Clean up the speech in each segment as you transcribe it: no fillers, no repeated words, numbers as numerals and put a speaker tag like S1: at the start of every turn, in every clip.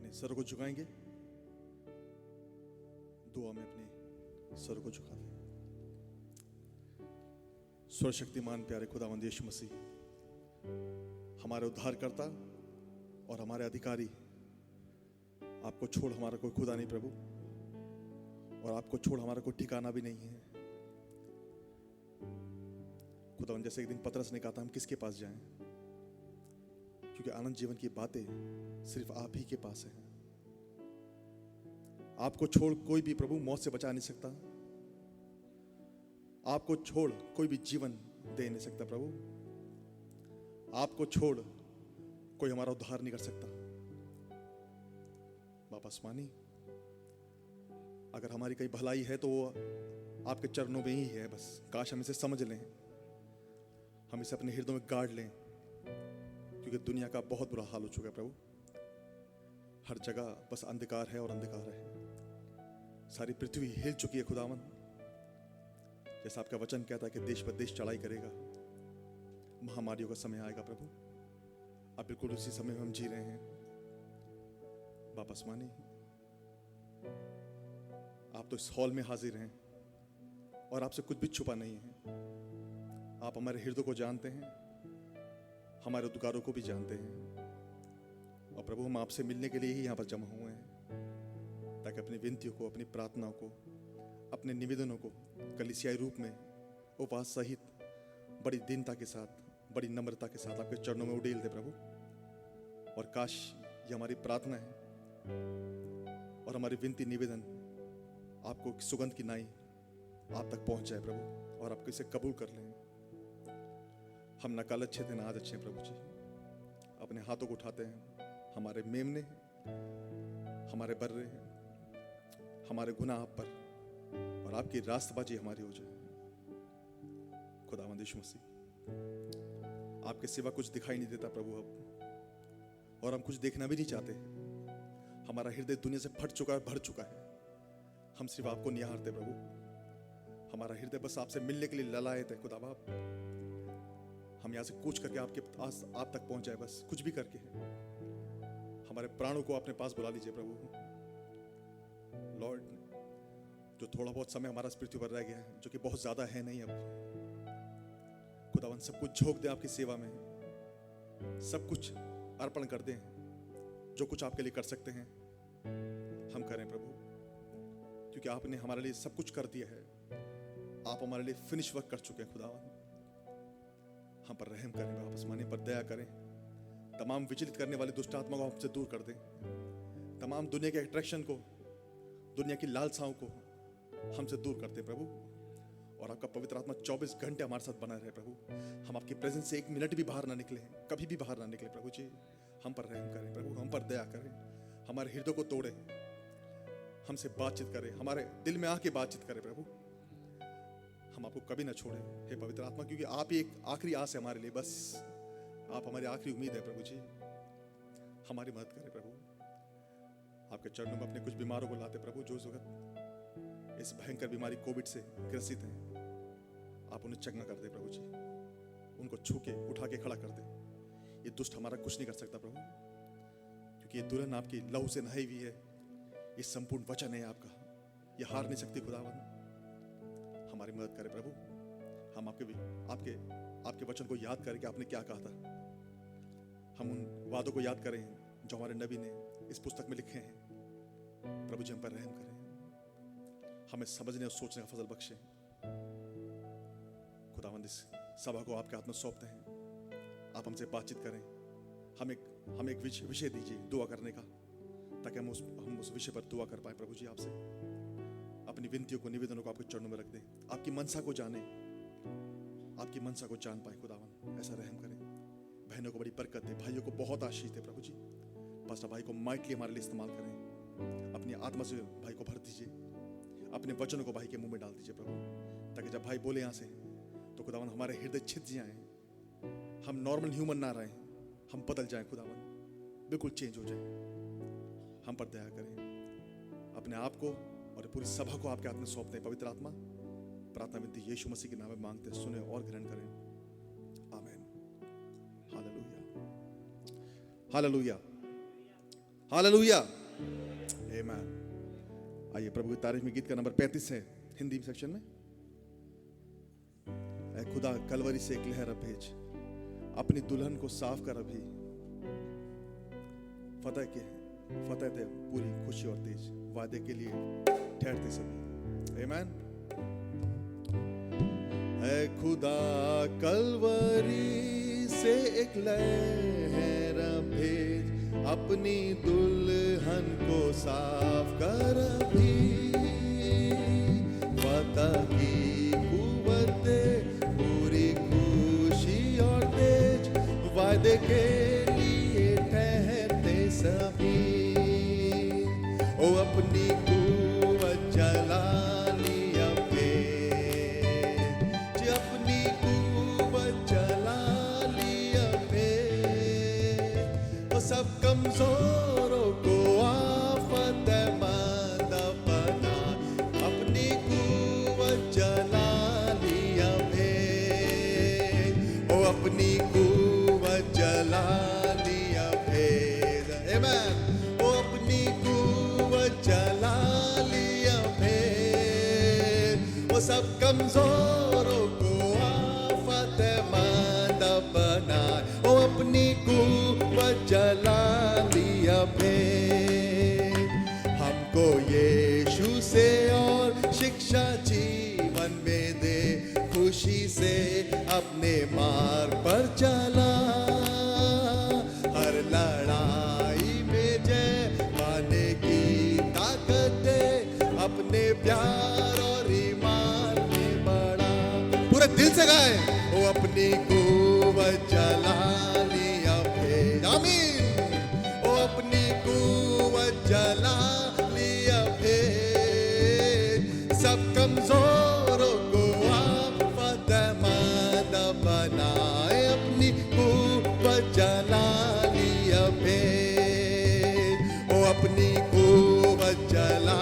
S1: अपने सर को झुकाएंगे, दुआ में अपने सर को झुका दें। सर्वशक्तिमान प्यारे खुदावंद यीशु मसीह, हमारे उद्धारकर्ता और हमारे अधिकारी, आपको छोड़ हमारा कोई खुदा नहीं प्रभु, और आपको छोड़ हमारा कोई ठिकाना भी नहीं है खुदावंद। जैसे एक दिन पतरस ने कहा था, हम किसके पास जाएं, क्योंकि आनंद जीवन की बातें सिर्फ आप ही के पास है। आपको छोड़ कोई भी प्रभु मौत से बचा नहीं सकता, आपको छोड़ कोई भी जीवन दे नहीं सकता प्रभु, आपको छोड़ कोई हमारा उद्धार नहीं कर सकता। बाप आसमानी, अगर हमारी कहीं भलाई है तो वो आपके चरणों में ही है। बस काश हम इसे समझ लें, हम इसे अपने हृदय में गाड़ लें, क्योंकि दुनिया का बहुत बुरा हाल हो चुका है प्रभु। हर जगह बस अंधकार है और अंधकार है, सारी पृथ्वी हिल चुकी है खुदावन। जैसा आपका वचन कहता है कि देश पर देश चढ़ाई करेगा, महामारियों का समय आएगा प्रभु। अब बिल्कुल उसी समय में हम जी रहे हैं। बाप आसमानी, आप तो इस हॉल में हाजिर हैं और आपसे कुछ भी छुपा नहीं है। आप हमारे हृदय को जानते हैं, हमारे उद्गारों को भी जानते हैं, और प्रभु हम आपसे मिलने के लिए ही यहाँ पर जमा हुए हैं, ताकि अपनी विनतियों को, अपनी प्रार्थनाओं को, अपने निवेदनों को कलीसियाई रूप में उपवास सहित बड़ी दीनता के साथ, बड़ी नम्रता के साथ आपके चरणों में उड़ेल दे प्रभु। और काश ये हमारी प्रार्थना है और हमारी विनती निवेदन आपको सुगंध की नाई आप तक पहुंच जाए प्रभु, और आपको इसे कबूल कर लें। हम न कल अच्छे थे न आज अच्छे हैं प्रभु जी। अपने हाथों को उठाते हैं, हमारे मेमने, हमारे बर्रे, हमारे गुनाह आप पर, और आपकी रास्तबाजी हमारी हो जाए। खुदावंद यीशु मसीह, आपके सिवा कुछ दिखाई नहीं देता प्रभु अब, और हम कुछ देखना भी नहीं चाहते। हमारा हृदय दुनिया से फट चुका है, भर चुका है। हम सिर्फ आपको निहारते प्रभु। हमारा हृदय बस आपसे मिलने के लिए ललायत है खुदा बाप। हम यहाँ से कूच करके आपके पास, आप तक पहुंच जाए, बस कुछ भी करके। हमारे प्राणों को अपने पास बुला लीजिए प्रभु। लॉर्ड, जो थोड़ा बहुत समय हमारा इस पृथ्वी पर रह गया है, जो कि बहुत ज्यादा है नहीं अब, खुदावन सब कुछ झोंक दें आपकी सेवा में, सब कुछ अर्पण कर दें। जो कुछ आपके लिए कर सकते हैं हम करें प्रभु, क्योंकि आपने हमारे लिए सब कुछ कर दिया है। आप हमारे लिए फिनिश वर्क कर चुके हैं खुदावन। हम पर रहम करें बाप आसमानी, पर दया करें। तमाम विचलित करने वाले दुष्ट आत्मा को हमसे दूर कर दें। तमाम दुनिया के अट्रैक्शन को, दुनिया की लालसाओं को हमसे दूर करते प्रभु, और आपका पवित्र आत्मा 24 घंटे हमारे साथ बना रहे प्रभु। हम आपकी प्रेजेंस से 1 मिनट भी बाहर ना निकले, कभी भी बाहर ना निकले प्रभु जी। हम पर रहम करें प्रभु, हम पर दया करें, हमारे हृदय को तोड़े, हमसे बातचीत करें, हमारे दिल में आके बातचीत करें प्रभु। हम आपको कभी ना छोड़ें हे पवित्र आत्मा, क्योंकि आप ही एक आखिरी आस है हमारे लिए। बस आप हमारी आखिरी उम्मीद है प्रभु जी। हमारी मदद करें प्रभु। आपके चरणों में अपने कुछ बीमारों को लाते प्रभु, जो इस वक्त इस भयंकर बीमारी कोविड से ग्रसित हैं। आप उन्हें चंगा कर दे प्रभु जी, उनको छू के उठा के खड़ा कर दे। ये दुष्ट हमारा कुछ नहीं कर सकता प्रभु, क्योंकि ये दुल्हन आपकी लहू से नहाई हुई है। ये संपूर्ण वचन है आपका, ये हार नहीं सकती खुदावन। हमारी मदद करें प्रभु। हम आपके वचन को याद करें कि आपने क्या कहा था। हम उन वादों को याद करें जो हमारे नबी ने इस पुस्तक में लिखे हैं। प्रभु जी हम पर रहम करें, हमें समझने और सोचने का फजल बख्शें। खुदावंद इस सभा को आपके हाथ में सौंपते हैं। आप हमसे बातचीत करें। हम एक विषय दीजिए दुआ करने का, ताकि हम उस विषय पर दुआ कर पाए प्रभु जी। आपसे अपनी विनतियों को, निवेदनों को आपके चरणों में रख दें। आपकी मनसा को जाने, आपकी मनसा को जान पाए खुदावन। ऐसा रहम करें। बहनों को बड़ी बरकत दे, भाइयों को बहुत आशीष दे प्रभु जी। पास्टर भाई को माइटली हमारे लिए इस्तेमाल करें। अपनी आत्मा से भाई को भर दीजिए, अपने वचनों को भाई के मुंह में डाल दीजिए प्रभु, ताकि जब भाई बोले यहाँ से तो खुदावन हमारे हृदय छिद जाएं। हम नॉर्मल ह्यूमन ना रहें, हम बदल जाएं खुदावन, बिल्कुल चेंज हो जाएं। हम पर दया करें। अपने आप को और पूरी सभा को आपके हाथ में सौंपते हैं पवित्र आत्मा। प्रार्थना विनती यीशु मसीह के नाम में मांगते हैं, सुने और ग्रहण करें। आमीन। Hallelujah, hallelujah, hallelujah. आमीन। आइए प्रभु की तारीफ में गीत का नंबर 35 है हिंदी सेक्शन में। ऐ खुदा कलवरी से एक लहर भेज, अपनी दुल्हन को साफ कर अभी। फतेह दे पूरी खुशी और तेज, वादे के लिए ठहरते सभी। आमीन। ऐ खुदा कलवरी से एक लहर भेज, अपनी दुल्हन को साफ कर अभी। फतेह की कुव्वत दे पूरी खुशी और तेज, वादे के लिए ठहरते सभी। ओ अपनी कुव्वत जला लिया भेज, अपनी कुव्वत जला लिया भेज। ओ सब कमजोरों को आफतमंद बना, अपनी कुव्वत जला लिया भेज। ओ अपनी कुव्वत जला लिया भेज। आमीन। ओ अपनी कुव्वत जला लिया भेज। ओ सब कमजोरों को आफतमंद बना, ओ अपनी कुव्वत जला लिया भेज। हमको यीशु से और शिक्षा जीवन में दे, खुशी से अपने मार्ग पर चला। हर लड़ाई में जय पाने की ताकत दे, अपने प्यार और ईमान में बढ़ा। पूरे दिल से गाए। ओ अपनी कुव्वत जला लिया भेज। आमीन। ओ अपनी कुव्वत जला लिया भेज। सब कमजोरों को आप फतेहमंद बनाए, अपनी कुव्वत जला लिया भेज। ओ अपनी कुव्वत जला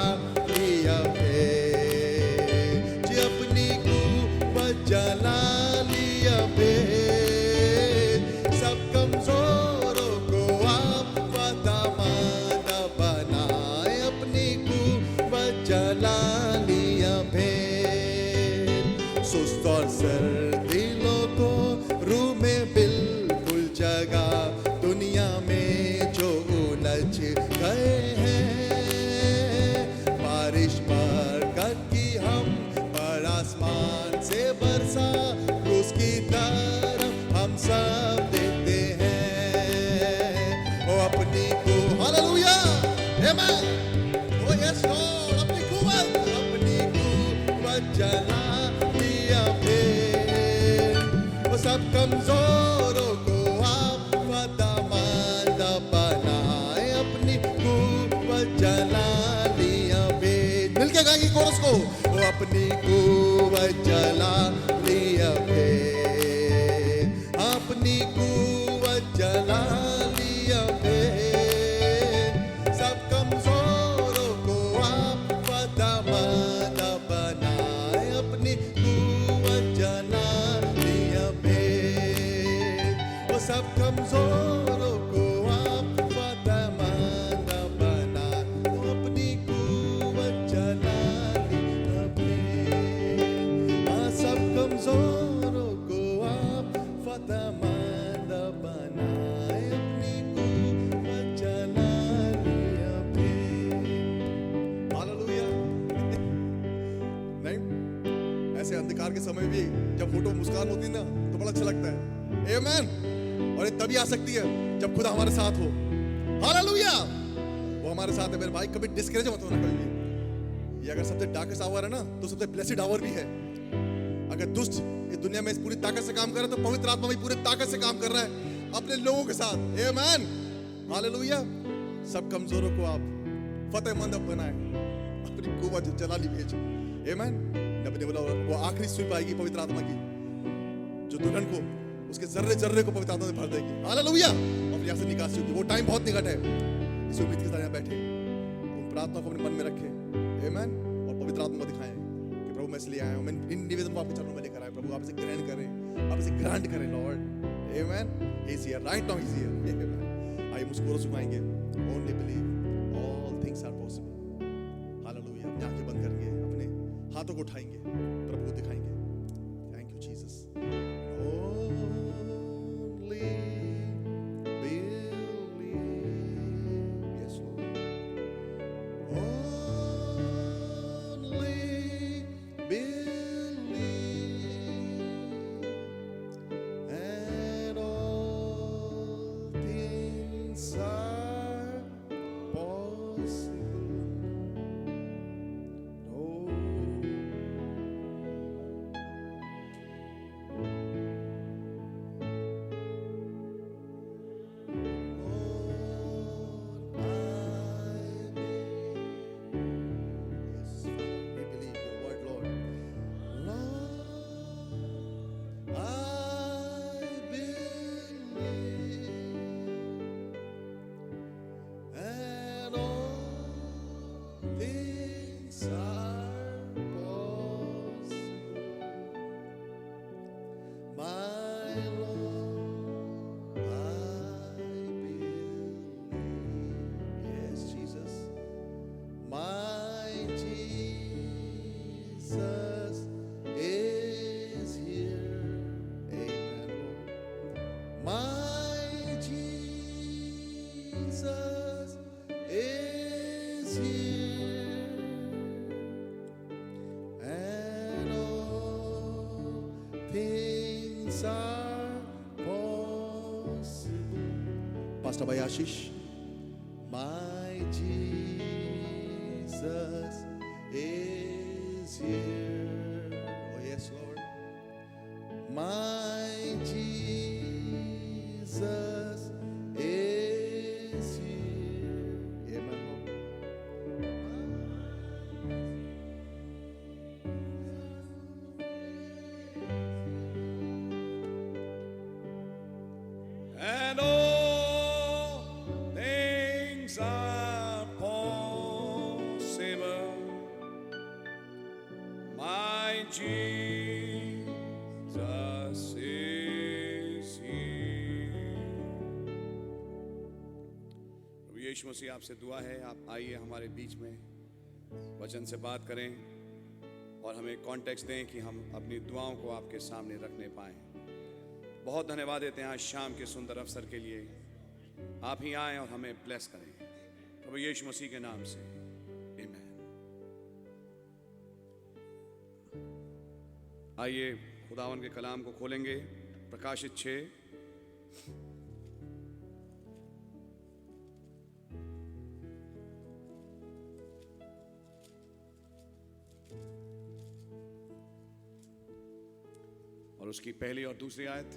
S1: लिया भेज, अपनी कुव्वत जला लिया भेज। सब कमजोरों को आप फतेहमंद बनाए, अपनी कुव्वत जला लिया भेज। सुस्त और सर्द दिलों को रूह में बिल्कुल जगा, दुनिया में जो उलझ गए हैं। बारिश बरकत की हम पर आसमान से बरसा, क्रूस की तरफ हम सब देखते हैं। ओ अपनी को हालेलुया आमीन। ओ यस लॉर्ड, अपनी कुव्वत जला लिया भेज। ओ सब कमजोरों को आप फतेहमंद बनाए, अपनी कुव्वत जला लिया भेज। मिलके गाएंगे कोरस को। ओ अपनी कुव्वत जला लिया भेज, अपनी कुव्वत जला लिया भेज। सब कमजोरों को आप फतेहमंद बनाए, अपनी कुव्वत जला लिया भेज। ओ सब कमजोरों को आप फतेहमंद बनाए, अपनी कुव्वत जला लिया भेज। सब कमजोरों को आप फतेहमंद बनाए, अपनी कुव्वत जला लिया भेज। हालेलुया। नहीं, ऐसे अंधकार के समय भी जब फोटो मुस्कान होती है ना तो बड़ा अच्छा लगता है। आमीन। और ये तभी आ सकती है जब खुदा हमारे साथ हो। हालेलुया। वो हमारे साथ है मेरे भाई, कभी डिस्करेज मत होना कभी भी। ये अगर सबसे डार्केस्ट आवर है ना तो सबसे ब्लेसिड आवर भी है। अगर दुष्ट इस दुनिया में इस पूरी ताकत से काम कर रहा है तो पवित्र आत्मा भी पूरी ताकत से काम कर रहा है अपने लोगों के साथ। आमीन। हालेलुया। सब कमजोरों को आप फतेहमंद बनाए, अपनी कुव्वत जला ली भेज। आमीन। नबी ने बोला वो आखिरी सुई पाएगी पवित्र आत्मा की, जो दुल्हन को उसके जर्रे जर्रे को पवित्र आत्मा से भर देगी। हालेलुया। और यहाँ से निकासी होगी। वो टाइम बहुत निकट है। इस उम्मीद के साथ यहाँ बैठे उन प्रार्थना को अपने मन में रखें। आमीन। और पवित्र आत्मा को दिखाएं कि प्रभु मैं इसलिए आया हूँ, मैं इन निवेदन को आपके चरणों में लेकर आया। प्रभु आप इसे ग्रहण करें, आप इसे ग्रांट करें लॉर्ड। आमीन। He is here right now, he is here. आइए मुस्कुरा सुनाएंगे। ओनली बिलीव ऑल हाथों को उठाएंगे, प्रभु को दिखाएंगे। Thank you Jesus. Only believe. Yes, Lord. Only believe, and all things are possible. Oh, Lord, yes, Father, we believe your word, Lord. Lord, I believe, and all things are possible. My Lord, I believe. Yes, Jesus. My Jesus is here. Amen, Lord. My Jesus is here, and all things are possible. Pastor Bhai Ashish. My Jesus is here. Oh, yes, Lord. My Jesus is here. Amen, Lord. And all things are possible. My Jesus is here. प्रभु यीशु मसीह आपसे दुआ है, आप आइए हमारे बीच में, वचन से बात करें और हमें कॉन्टेक्स्ट दें कि हम अपनी दुआओं को आपके सामने रखने पाएं। बहुत धन्यवाद देते हैं आज शाम के सुंदर अवसर के लिए। आप ही आएं और हमें ब्लेस करें, प्रभु यीशु मसीह के नाम से, आमीन। आइए खुदावन के कलाम को खोलेंगे, प्रकाशित 6। और उसकी पहली और दूसरी आयत।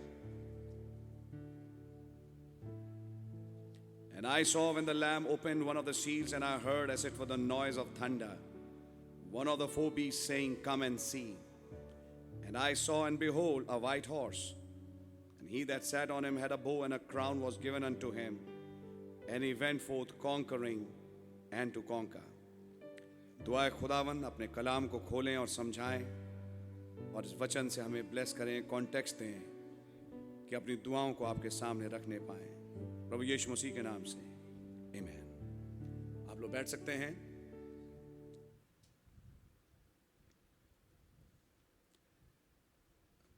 S1: And I saw when the Lamb opened one of the seals, and I heard as it were the noise of thunder, one of the four beasts saying, Come and see. And I saw, and behold, a white horse, and he that sat on him had a bow, and a crown was given unto him, and he went forth conquering and to conquer. दुआए खुदावन अपने कलाम को खोलें और समझाएं और इस वचन से हमें ब्लेस करें, कॉन्टेक्स्ट दें कि अपनी दुआओं को आपके सामने रखने पाएं, प्रभु यीशु मसीह के नाम से, आमीन। आप लोग बैठ सकते हैं।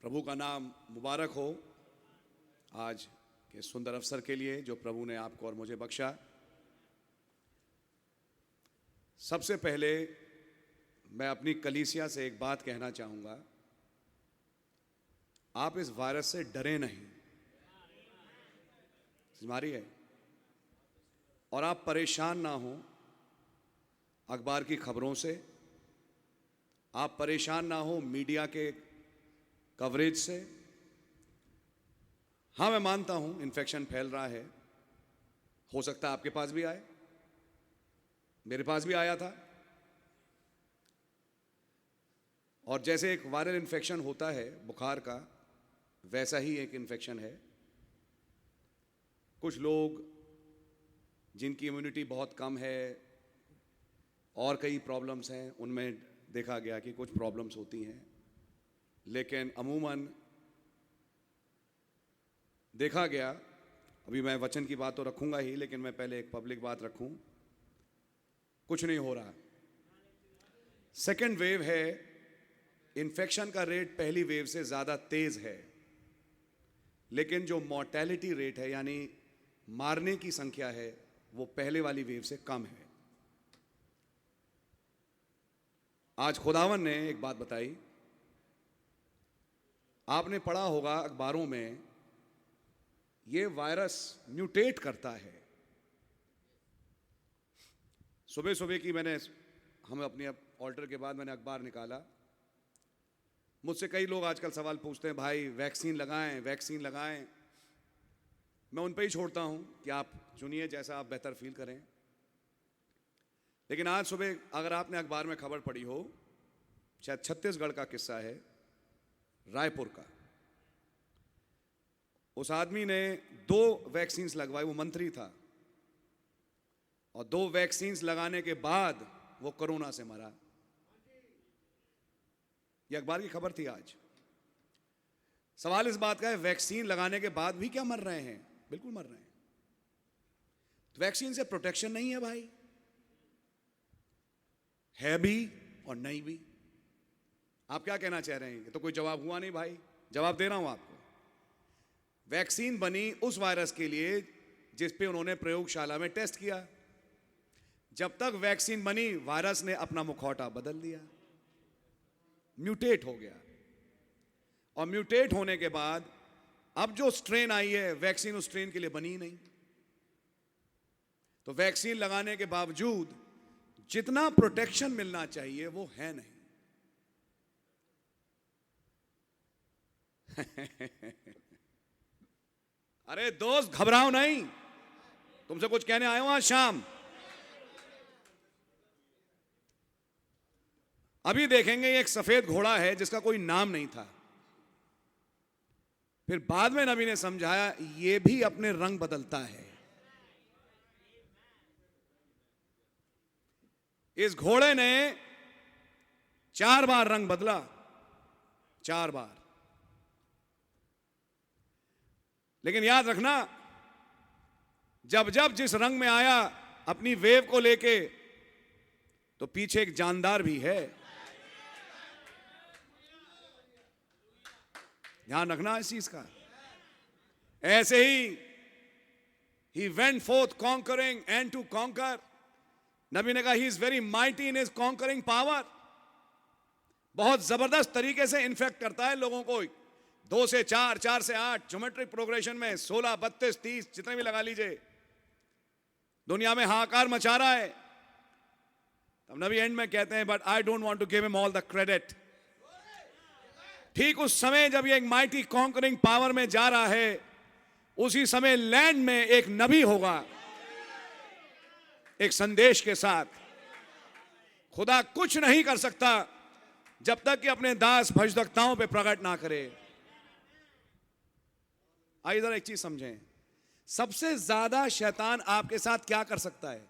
S1: प्रभु का नाम मुबारक हो आज के सुंदर अवसर के लिए जो प्रभु ने आपको और मुझे बख्शा। सबसे पहले मैं अपनी कलीसिया से एक बात कहना चाहूँगा, आप इस वायरस से डरे नहीं, हमारी है, और आप परेशान ना हो अखबार की खबरों से, आप परेशान ना हो मीडिया के कवरेज से। हाँ, मैं मानता हूं इन्फेक्शन फैल रहा है, हो सकता है आपके पास भी आए, मेरे पास भी आया था। और जैसे एक वायरल इन्फेक्शन होता है बुखार का, वैसा ही एक इन्फेक्शन है। कुछ लोग जिनकी इम्यूनिटी बहुत कम है और कई प्रॉब्लम्स हैं, उनमें देखा गया कि कुछ प्रॉब्लम्स होती हैं, लेकिन अमूमन देखा गया, अभी मैं वचन की बात तो रखूंगा ही, लेकिन मैं पहले एक पब्लिक बात रखूं, कुछ नहीं हो रहा। सेकेंड वेव है
S2: इन्फेक्शन का रेट पहली वेव से ज्यादा तेज है, लेकिन जो मॉर्टेलिटी रेट है यानी मारने की संख्या है वो पहले वाली वेव से कम है। आज खुदावन ने एक बात बताई, आपने पढ़ा होगा अखबारों में, ये वायरस म्यूटेट करता है। सुबह सुबह की हम अपने ऑल्टर के बाद मैंने अखबार निकाला। मुझसे कई लोग आजकल सवाल पूछते हैं, भाई वैक्सीन लगाएं, वैक्सीन लगाएं। मैं उन पे ही छोड़ता हूं कि आप चुनिए जैसा आप बेहतर फील करें। लेकिन आज सुबह अगर आपने अखबार में खबर पढ़ी हो, शायद छत्तीसगढ़ का किस्सा है, रायपुर का। उस आदमी ने 2 वैक्सीन्स लगवाई, वो मंत्री था, और 2 वैक्सीन्स लगाने के बाद वो कोरोना से मरा। ये अखबार की खबर थी आज। सवाल इस बात का है, वैक्सीन लगाने के बाद भी क्या मर रहे हैं? बिल्कुल मर रहे हैं। तो वैक्सीन से प्रोटेक्शन नहीं है भाई, है भी और नहीं भी। आप क्या कहना चाह रहे हैं? ये तो कोई जवाब हुआ नहीं भाई, जवाब दे रहा हूं आपको। वैक्सीन बनी उस वायरस के लिए जिस पे उन्होंने प्रयोगशाला में टेस्ट किया। जब तक वैक्सीन बनी, वायरस ने अपना मुखौटा बदल दिया, म्यूटेट हो गया। और म्यूटेट होने के बाद अब जो स्ट्रेन आई है, वैक्सीन उस स्ट्रेन के लिए बनी नहीं। तो वैक्सीन लगाने के बावजूद जितना प्रोटेक्शन मिलना चाहिए वो है नहीं। अरे दोस्त घबराओ नहीं, तुमसे कुछ कहने आया हूं आज शाम। अभी देखेंगे एक सफेद घोड़ा है जिसका कोई नाम नहीं था। फिर बाद में नबी ने समझाया ये भी अपने रंग बदलता है। इस घोड़े ने 4 बार रंग बदला, 4 बार। लेकिन याद रखना, जब जब जिस रंग में आया अपनी वेव को लेके, तो पीछे एक जानदार भी है। ध्यान रखना इस चीज का। ऐसे ही went forth conquering and to conquer। नबी ने कहा he is very mighty in his conquering power। बहुत जबरदस्त तरीके से इन्फेक्ट करता है लोगों को। 2 से 4, 4 से 8, ज्योमेट्रिक प्रोग्रेशन में 16, 32, 30 जितने भी लगा लीजिए, दुनिया में हाहाकार मचा रहा है। तब नबी एंड में कहते हैं, but I don't want to give him all the credit. ठीक उस समय जब ये एक माइटी कॉन्करिंग पावर में जा रहा है, उसी समय लैंड में एक नबी होगा, एक संदेश के साथ। खुदा कुछ नहीं कर सकता जब तक कि अपने दास भजदक्ताओं पे प्रकट ना करे। आइए जरा एक चीज समझें, सबसे ज्यादा शैतान आपके साथ क्या कर सकता है?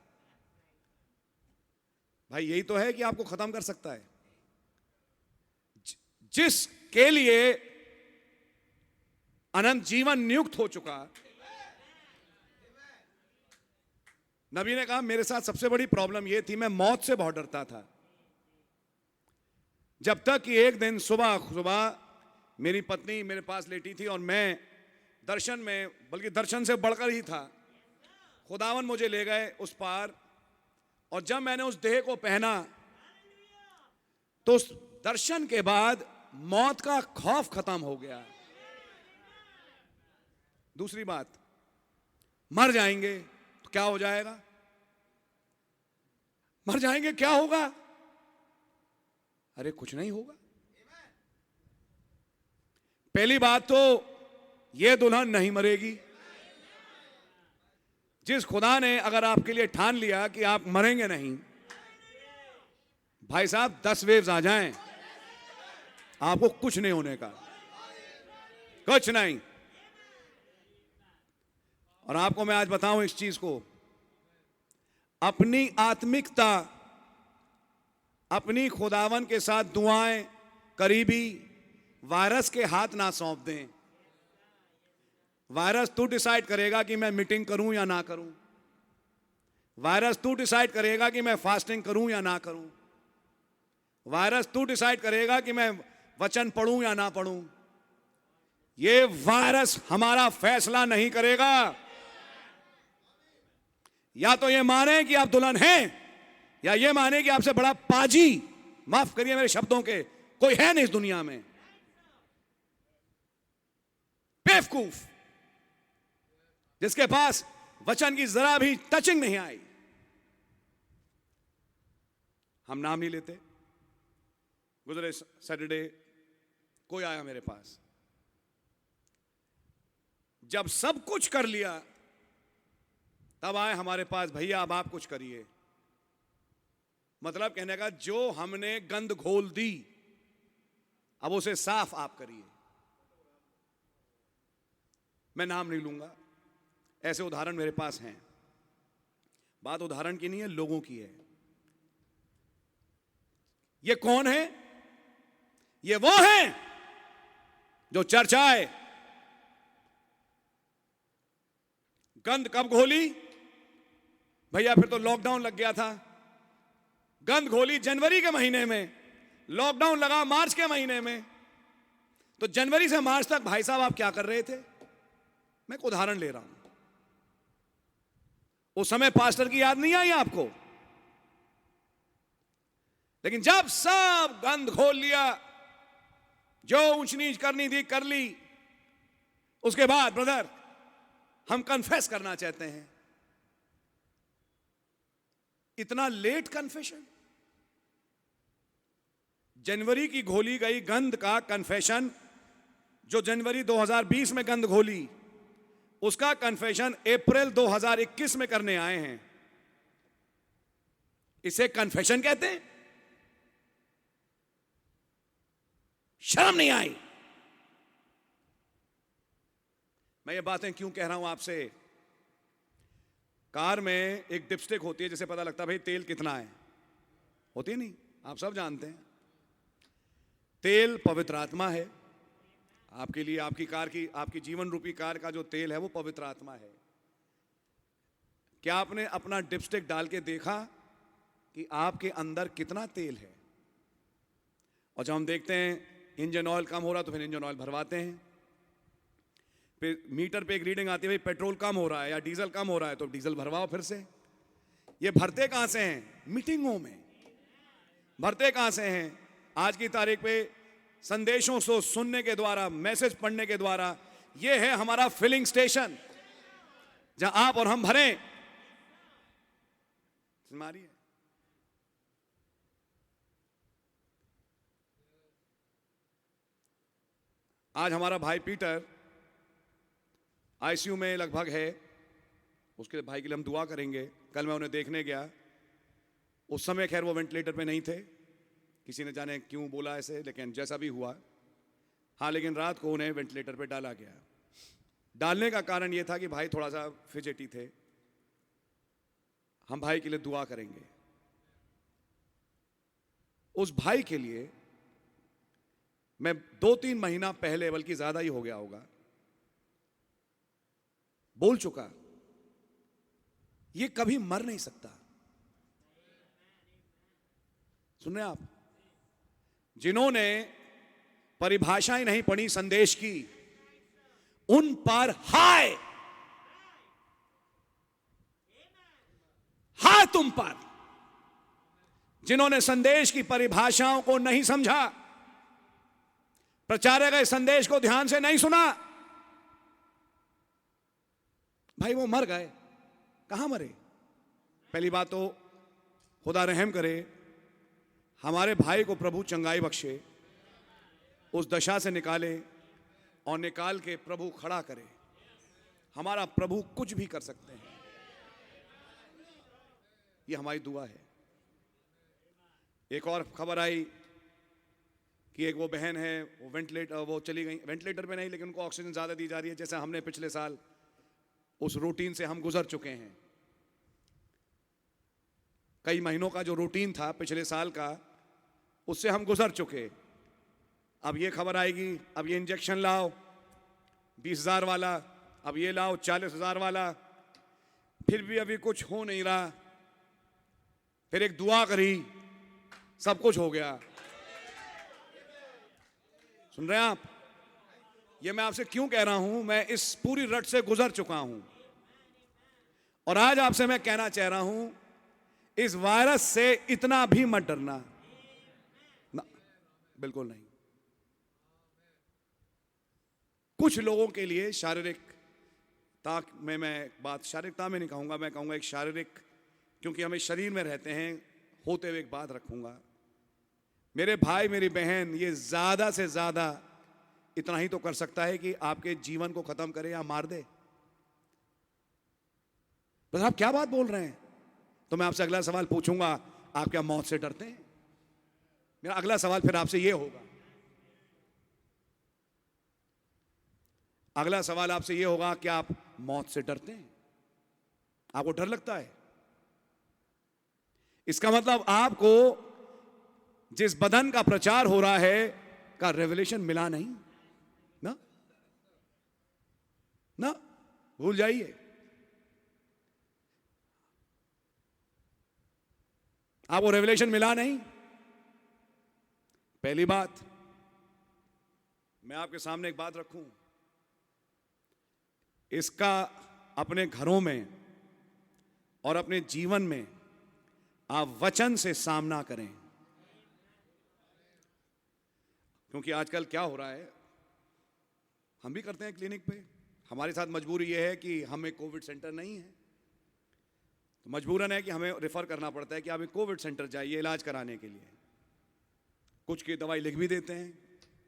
S2: भाई यही तो है कि आपको खत्म कर सकता है। जिसके लिए अनंत जीवन नियुक्त हो चुका, नबी ने कहा मेरे साथ सबसे बड़ी प्रॉब्लम यह थी, मैं मौत से बहुत डरता था। जब तक कि एक दिन सुबह सुबह मेरी पत्नी मेरे पास लेटी थी और मैं दर्शन में, बल्कि दर्शन से बढ़कर ही था, खुदावन मुझे ले गए उस पार। और जब मैंने उस देह को पहना तो उस दर्शन के बाद मौत का खौफ खत्म हो गया। दूसरी बात, मर जाएंगे तो क्या हो जाएगा? मर जाएंगे क्या होगा? अरे कुछ नहीं होगा। पहली बात तो ये दुल्हन नहीं मरेगी। जिस खुदा ने अगर आपके लिए ठान लिया कि आप मरेंगे नहीं, भाई साहब 10 वेव्स आ जाएं, आपको कुछ नहीं होने का, कुछ नहीं। और आपको मैं आज बताऊं इस चीज को, अपनी आत्मिकता, अपनी खुदावन के साथ दुआएं, करीबी वायरस के हाथ ना सौंप दें। वायरस तू डिसाइड करेगा कि मैं मीटिंग करूं या ना करूं। वायरस तू डिसाइड करेगा कि मैं फास्टिंग करूं या ना करूं। वायरस तू डिसाइड करेगा कि मैं वचन पढ़ूं या ना पढ़ूं, ये वायरस हमारा फैसला नहीं करेगा। या तो ये माने कि आप दुल्हन हैं, या ये माने कि आपसे बड़ा पाजी, माफ करिए मेरे शब्दों के, कोई है नहीं इस दुनिया में। बेवकूफ जिसके पास वचन की जरा भी टचिंग नहीं आई। हम नाम नहीं लेते। गुजरे सैटरडे कोई आया मेरे पास, जब सब कुछ कर लिया तब आए हमारे पास, भैया अब आप कुछ करिए। मतलब कहने का, जो हमने गंद घोल दी अब उसे साफ आप करिए। मैं नाम नहीं लूंगा, ऐसे उदाहरण मेरे पास हैं। बात उदाहरण की नहीं है, लोगों की है। ये कौन है? ये वो हैं जो चर्चाए गंद कब घोली? भैया फिर तो लॉकडाउन लग गया था। गंद घोली जनवरी के महीने में, लॉकडाउन लगा मार्च के महीने में। तो जनवरी से मार्च तक भाई साहब आप क्या कर रहे थे? मैं एक उदाहरण ले रहा हूं। उस समय पास्टर की याद नहीं आई आपको? लेकिन जब सब गंद घोल लिया, जो ऊंच नीच करनी थी कर ली, उसके बाद ब्रदर हम कन्फेस करना चाहते हैं। इतना लेट कन्फेशन? जनवरी की घोली गई गंद का कन्फेशन, जो जनवरी 2020 में गंद घोली, उसका कन्फेशन अप्रैल 2021 में करने आए हैं। इसे कन्फेशन कहते हैं? शर्म नहीं आई? मैं ये बातें क्यों कह रहा हूं आपसे? कार में एक डिपस्टिक होती है जिसे पता लगता है भाई तेल कितना है, होती है नहीं? आप सब जानते हैं। तेल पवित्र आत्मा है आपके लिए। आपकी कार की, आपकी जीवन रूपी कार का जो तेल है वो पवित्र आत्मा है। क्या आपने अपना डिपस्टिक डाल के देखा कि आपके अंदर कितना तेल है? और जब हम देखते हैं इंजन ऑयल कम हो रहा तो फिर इंजन ऑयल भरवाते हैं। फिर मीटर पे एक रीडिंग आती है, भाई पेट्रोल कम हो रहा है या डीजल कम हो रहा है, तो डीजल भरवाओ फिर से। ये भरते कहां से हैं? मीटिंगों में। भरते कहां से हैं? आज की तारीख पे संदेशों को सुनने के द्वारा, मैसेज पढ़ने के द्वारा। ये है हमारा फिलिंग स्टेशन, जहां आप और हम भरें। मारिए। आज हमारा भाई पीटर आईसीयू में लगभग है। उसके भाई के लिए हम दुआ करेंगे। कल मैं उन्हें देखने गया, उस समय खैर वो वेंटिलेटर पे नहीं थे, किसी ने जाने क्यों बोला ऐसे, लेकिन जैसा भी हुआ। हाँ, लेकिन रात को उन्हें वेंटिलेटर पे डाला गया। डालने का कारण यह था कि भाई थोड़ा सा फिजेटी थे। हम भाई के लिए दुआ करेंगे। उस भाई के लिए मैं 2-3 महीना पहले, बल्कि ज्यादा ही हो गया होगा, बोल चुका, ये कभी मर नहीं सकता। सुन रहे आप? जिन्होंने परिभाषाएं नहीं पढ़ी संदेश की, उन पर हाय हाय तुम पर। जिन्होंने संदेश की परिभाषाओं को नहीं समझा, प्रचारक के संदेश को ध्यान से नहीं सुना, भाई वो मर गए। कहां मरे? पहली बात तो खुदा रहम करे, हमारे भाई को प्रभु चंगाई बख्शे, उस दशा से निकाले और निकाल के प्रभु खड़ा करे। हमारा प्रभु कुछ भी कर सकते हैं, ये हमारी दुआ है। एक और खबर आई कि एक वो बहन है, वो वेंटिलेटर, वो चली गई, वेंटिलेटर पे नहीं लेकिन उनको ऑक्सीजन ज्यादा दी जा रही है। जैसे हमने पिछले साल उस रूटीन से हम गुजर चुके हैं। कई महीनों का जो रूटीन था पिछले साल का, उससे हम गुजर चुके। अब ये खबर आएगी, अब ये इंजेक्शन लाओ 20,000 वाला, अब ये लाओ 40,000 वाला, फिर भी अभी कुछ हो नहीं रहा। फिर एक दुआ करी, सब कुछ हो गया। सुन रहे हैं आप? ये मैं आपसे क्यों कह रहा हूं? मैं इस पूरी रट से गुजर चुका हूं और आज आपसे मैं कहना चाह रहा हूं, इस वायरस से इतना भी मत डरना ना, बिल्कुल नहीं। कुछ लोगों के लिए शारीरिकता में, मैं बात शारीरिकता में नहीं कहूंगा, मैं कहूंगा एक शारीरिक, क्योंकि हम इस शरीर में रहते हैं, होते हुए एक बात रखूंगा। मेरे भाई मेरी बहन, ये ज्यादा से ज्यादा इतना ही तो कर सकता है कि आपके जीवन को खत्म करे या मार दे। बस आप क्या बात बोल रहे हैं? तो मैं आपसे अगला सवाल पूछूंगा, आप क्या मौत से डरते हैं? मेरा अगला सवाल फिर आपसे यह होगा, अगला सवाल आपसे यह होगा कि आप मौत से डरते हैं? आपको डर लगता है? इसका मतलब आपको जिस बदन का प्रचार हो रहा है का रेवलेशन मिला नहीं ना? ना, भूल जाइए। आपको रेवलेशन मिला नहीं। पहली बात, मैं आपके सामने एक बात रखूं, इसका अपने घरों में और अपने जीवन में आप वचन से सामना करें। क्योंकि आजकल क्या हो रहा है, हम भी करते हैं क्लिनिक पे, हमारे साथ मजबूरी यह है कि हम एक कोविड सेंटर नहीं है, तो मजबूरन है कि हमें रेफर करना पड़ता है कि आप एक कोविड सेंटर जाइए इलाज कराने के लिए। कुछ की दवाई लिख भी देते हैं,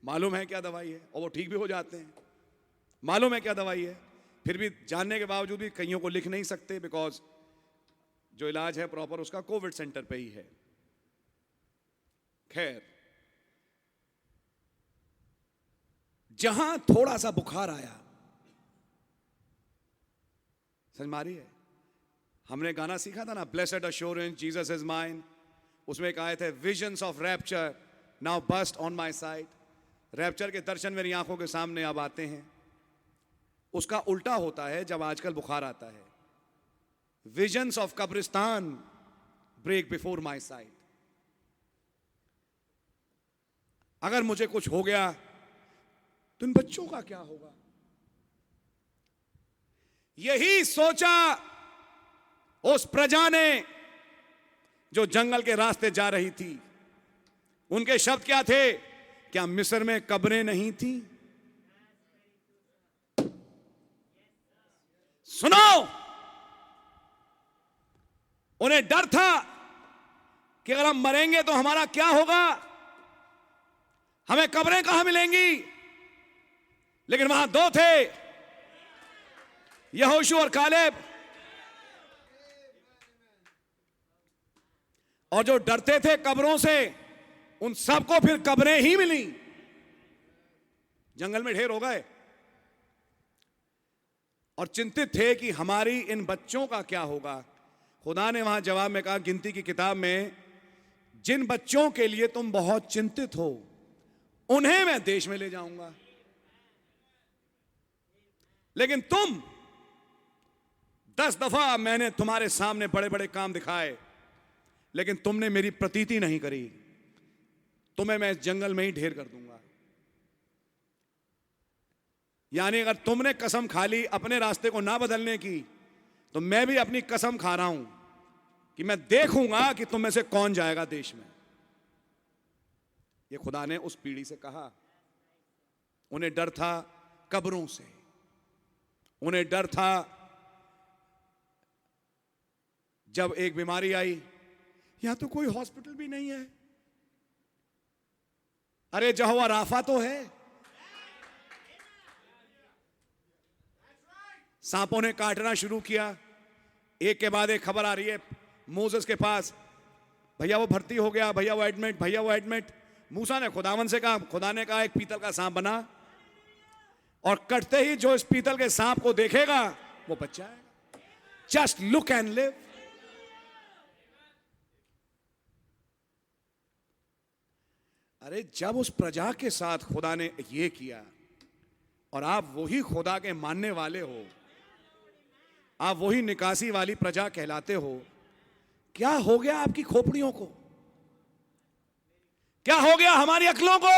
S2: मालूम है क्या दवाई है, और वो ठीक भी हो जाते हैं, मालूम है क्या दवाई है, फिर भी जानने के बावजूद भी कईयों को लिख नहीं सकते, बिकॉज जो इलाज है प्रॉपर उसका कोविड सेंटर पे ही है। खैर, जहां थोड़ा सा बुखार आया, समझ मारी है, हमने गाना सीखा था ना, blessed assurance Jesus is mine, उसमें एक आयत है, visions of rapture now burst on my sight. Rapture के दर्शन मेरी आंखों के सामने अब आते हैं। उसका उल्टा होता है जब आजकल बुखार आता है, विजन्स ऑफ कब्रिस्तान ब्रेक बिफोर माय साइट। अगर मुझे कुछ हो गया तो इन बच्चों का क्या होगा? यही सोचा उस प्रजा ने जो जंगल के रास्ते जा रही थी। उनके शब्द क्या थे? क्या मिस्र में कब्रें नहीं थी? सुनो, उन्हें डर था कि अगर हम मरेंगे तो हमारा क्या होगा, हमें कब्रें कहां मिलेंगी। लेकिन वहां दो थे, यहोशू और कालेब, और जो डरते थे कब्रों से, उन सबको फिर कब्रें ही मिली। जंगल में ढेर हो गए और चिंतित थे कि हमारी इन बच्चों का क्या होगा। खुदा ने वहां जवाब में कहा, गिनती की किताब में, जिन बच्चों के लिए तुम बहुत चिंतित हो उन्हें मैं देश में ले जाऊंगा, लेकिन तुम 10 दफा मैंने तुम्हारे सामने बड़े बड़े काम दिखाए, लेकिन तुमने मेरी प्रतीति नहीं करी, तुम्हें मैं इस जंगल में ही ढेर कर दूंगा। यानी अगर तुमने कसम खा ली अपने रास्ते को ना बदलने की, तो मैं भी अपनी कसम खा रहा हूं कि मैं देखूंगा कि तुम में से कौन जाएगा देश में। ये खुदा ने उस पीढ़ी से कहा। उन्हें डर था कब्रों से, उन्हें डर था जब एक बीमारी आई, यहां तो कोई हॉस्पिटल भी नहीं है, अरे यहोवा राफा तो है। सांपों ने काटना शुरू किया, एक के बाद एक खबर आ रही है मूसा के पास, भैया वो भर्ती हो गया, भैया वो एडमिट, भैया वो एडमिट। मूसा ने खुदावन से कहा, खुदा ने कहा एक पीतल का सांप बना, और कटते ही जो इस पीतल के सांप को देखेगा वो बच जाएगा। Just look and live. अरे जब उस प्रजा के साथ खुदा ने ये किया, और आप वही खुदा के मानने वाले हो, आप वही निकासी वाली प्रजा कहलाते हो, क्या हो गया आपकी खोपड़ियों को? क्या हो गया हमारी अक्लों को?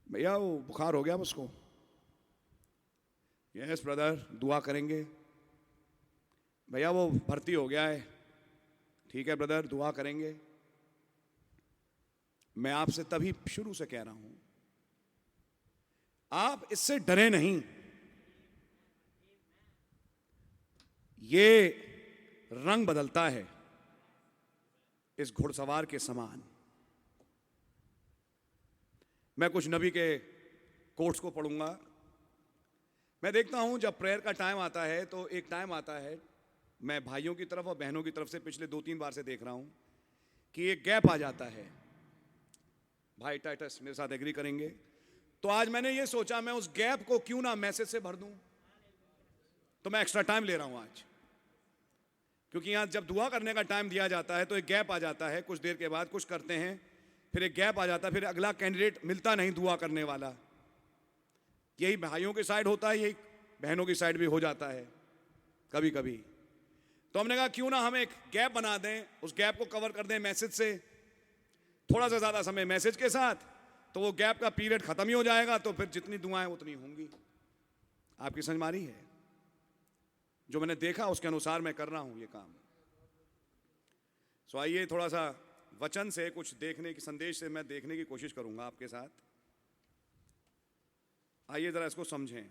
S2: भैया वो बुखार हो गया उसको। यस ब्रदर, दुआ करेंगे। भैया वो भर्ती हो गया है। ठीक है ब्रदर, दुआ करेंगे। मैं आपसे तभी शुरू से कह रहा हूं, आप इससे डरे नहीं। ये रंग बदलता है इस घुड़सवार के समान। मैं कुछ नबी के कोट्स को पढ़ूंगा। मैं देखता हूं जब प्रेयर का टाइम आता है तो एक टाइम आता है, मैं भाइयों की तरफ और बहनों की तरफ से पिछले 2-3 बार से देख रहा हूं कि एक गैप आ जाता है। भाई टाइटस मेरे साथ एग्री करेंगे। तो आज मैंने ये सोचा मैं उस गैप को क्यों ना मैसेज से भर दूं। तो मैं एक्स्ट्रा टाइम ले रहा हूं आज, क्योंकि यहां जब दुआ करने का टाइम दिया जाता है तो एक गैप आ जाता है। कुछ देर के बाद कुछ करते हैं, फिर एक गैप आ जाता है, फिर अगला कैंडिडेट मिलता नहीं दुआ करने वाला। यही भाइयों की साइड होता है, यही बहनों की साइड भी हो जाता है कभी कभी। तो हमने कहा क्यों ना हम एक गैप बना दें, उस गैप को कवर कर दें मैसेज से, थोड़ा सा ज्यादा समय मैसेज के साथ, तो वो गैप का पीरियड खत्म ही हो जाएगा। तो फिर जितनी दुआएं उतनी होंगी। आपकी समझ मारी है? जो मैंने देखा उसके अनुसार मैं कर रहा हूं ये काम। सो आइए थोड़ा सा वचन से कुछ देखने की, संदेश से मैं देखने की कोशिश करूंगा आपके साथ। आइए जरा इसको समझें।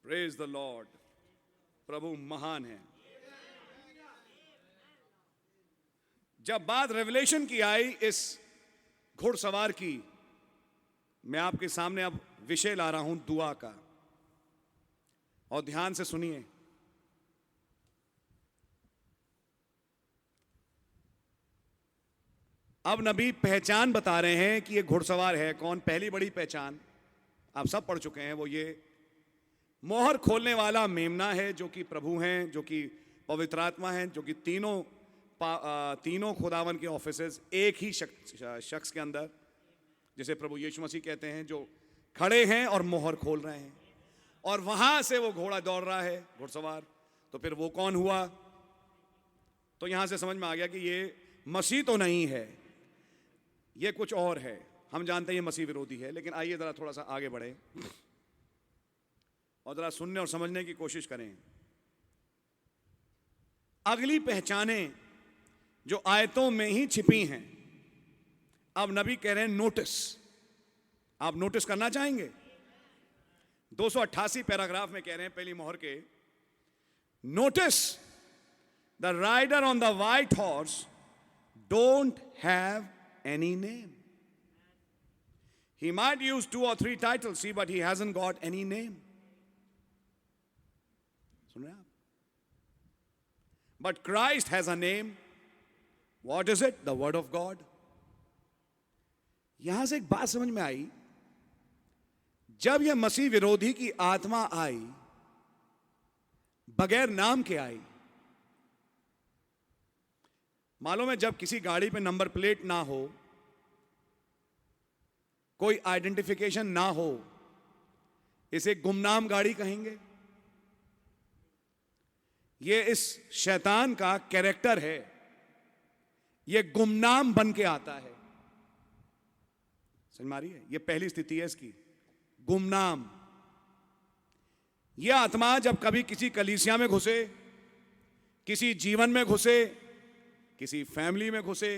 S2: Praise the Lord. प्रभु महान है। जब बात रेवलेशन की आई इस घुड़सवार की, मैं आपके सामने अब विषय ला रहा हूं दुआ का, और ध्यान से सुनिए। अब नबी पहचान बता रहे हैं कि ये घुड़सवार है कौन। पहली बड़ी पहचान आप सब पढ़ चुके हैं, वो ये मोहर खोलने वाला मेमना है, जो कि प्रभु हैं, जो कि पवित्र आत्मा हैं, जो कि तीनों खुदावन के ऑफिसेस एक ही शख्स के अंदर, जिसे प्रभु यीशु मसीह कहते हैं, जो खड़े हैं और मोहर खोल रहे हैं। और वहां से वो घोड़ा दौड़ रहा है, घुड़सवार। तो फिर वो कौन हुआ? तो यहां से समझ में आ गया कि ये मसीह तो नहीं है, ये कुछ और है। हम जानते हैं ये मसीह विरोधी है। लेकिन आइए जरा थोड़ा सा आगे बढ़े और जरा सुनने और समझने की कोशिश करें। अगली पहचानें जो आयतों में ही छिपी हैं, अब नबी कह रहे हैं नोटिस। आप नोटिस करना चाहेंगे? 288 पैराग्राफ में कह रहे हैं पहली मोहर के, notice the rider on the white horse don't have any name. He might use 2 or 3 titles, see, but he hasn't got any name. सुन रहे हैं आप? But Christ has a name. What is it? The Word of God. यहां से एक बात समझ में आई। जब यह मसीह विरोधी की आत्मा आई, बगैर नाम के आई। मालूम है जब किसी गाड़ी पे नंबर प्लेट ना हो, कोई आइडेंटिफिकेशन ना हो, इसे गुमनाम गाड़ी कहेंगे। ये इस शैतान का कैरेक्टर है, ये गुमनाम बन के आता है। समझ मारी है? ये पहली स्थिति है इसकी, गुमनाम। यह आत्मा जब कभी किसी कलीसिया में घुसे, किसी जीवन में घुसे, किसी फैमिली में घुसे,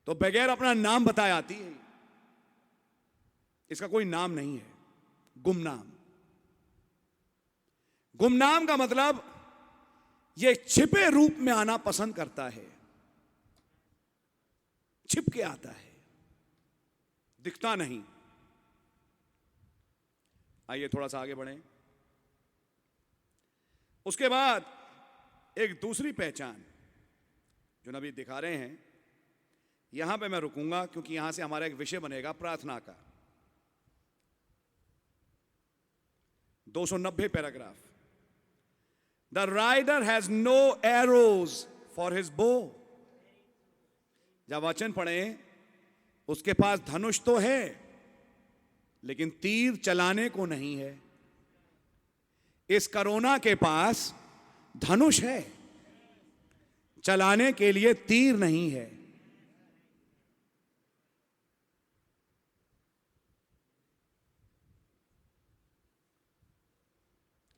S2: तो बगैर अपना नाम बताए आती है। इसका कोई नाम नहीं है, गुमनाम। गुमनाम का मतलब यह छिपे रूप में आना पसंद करता है, छिप के आता है, दिखता नहीं। आइए थोड़ा सा आगे बढ़ें। उसके बाद एक दूसरी पहचान जो नबी दिखा रहे हैं, यहां पे मैं रुकूंगा क्योंकि यहां से हमारा एक विषय बनेगा प्रार्थना का। 290 paragraph. The rider has no arrows for his bow. जब वचन पढ़ें, उसके पास धनुष तो है लेकिन तीर चलाने को नहीं है। इस कोरोना के पास धनुष है, चलाने के लिए तीर नहीं है।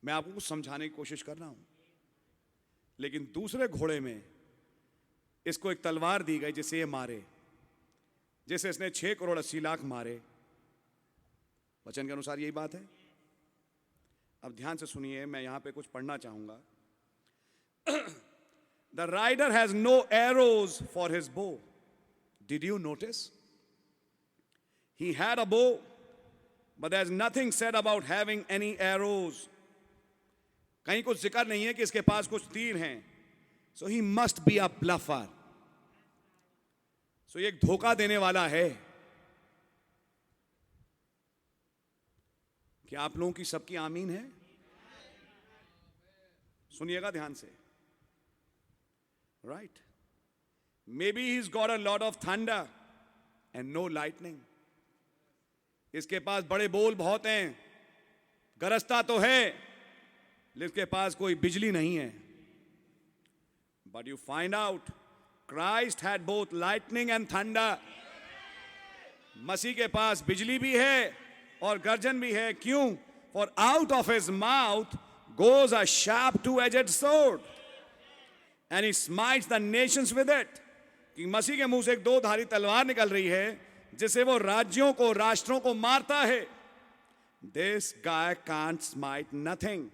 S2: मैं आपको कुछ समझाने की कोशिश कर रहा हूं, लेकिन दूसरे घोड़े में इसको एक तलवार दी गई जिसे ये मारे, जैसे इसने 6 करोड़ 80 लाख मारे। वचन के अनुसार यही बात है। अब ध्यान से सुनिए, मैं यहां पे कुछ पढ़ना चाहूंगा। The rider has no arrows for his bow. Did you notice? He had a bow, but there's nothing said about having any arrows. कहीं कुछ जिक्र नहीं है कि इसके पास कुछ तीर हैं। So he must be a bluffer. So ये एक धोखा देने वाला है। क्या आप लोगों की सबकी आमीन है? सुनिएगा ध्यान से। Right? Maybe he's got a lot of thunder and no lightning. इसके पास बड़े बोल बहुत हैं, गरजता तो है, लेकिन इसके पास कोई बिजली नहीं है। But you find out Christ had both lightning and thunder. मसीह के पास बिजली भी है और गर्जन भी है। क्यों? For out of his mouth goes a sharp two-edged sword, and he smites the nations with it. कि मसीह के मुंह से एक 2-धारी तलवार निकल रही है जिससे वो राज्यों को, राष्ट्रों को मारता है। This guy can't smite nothing.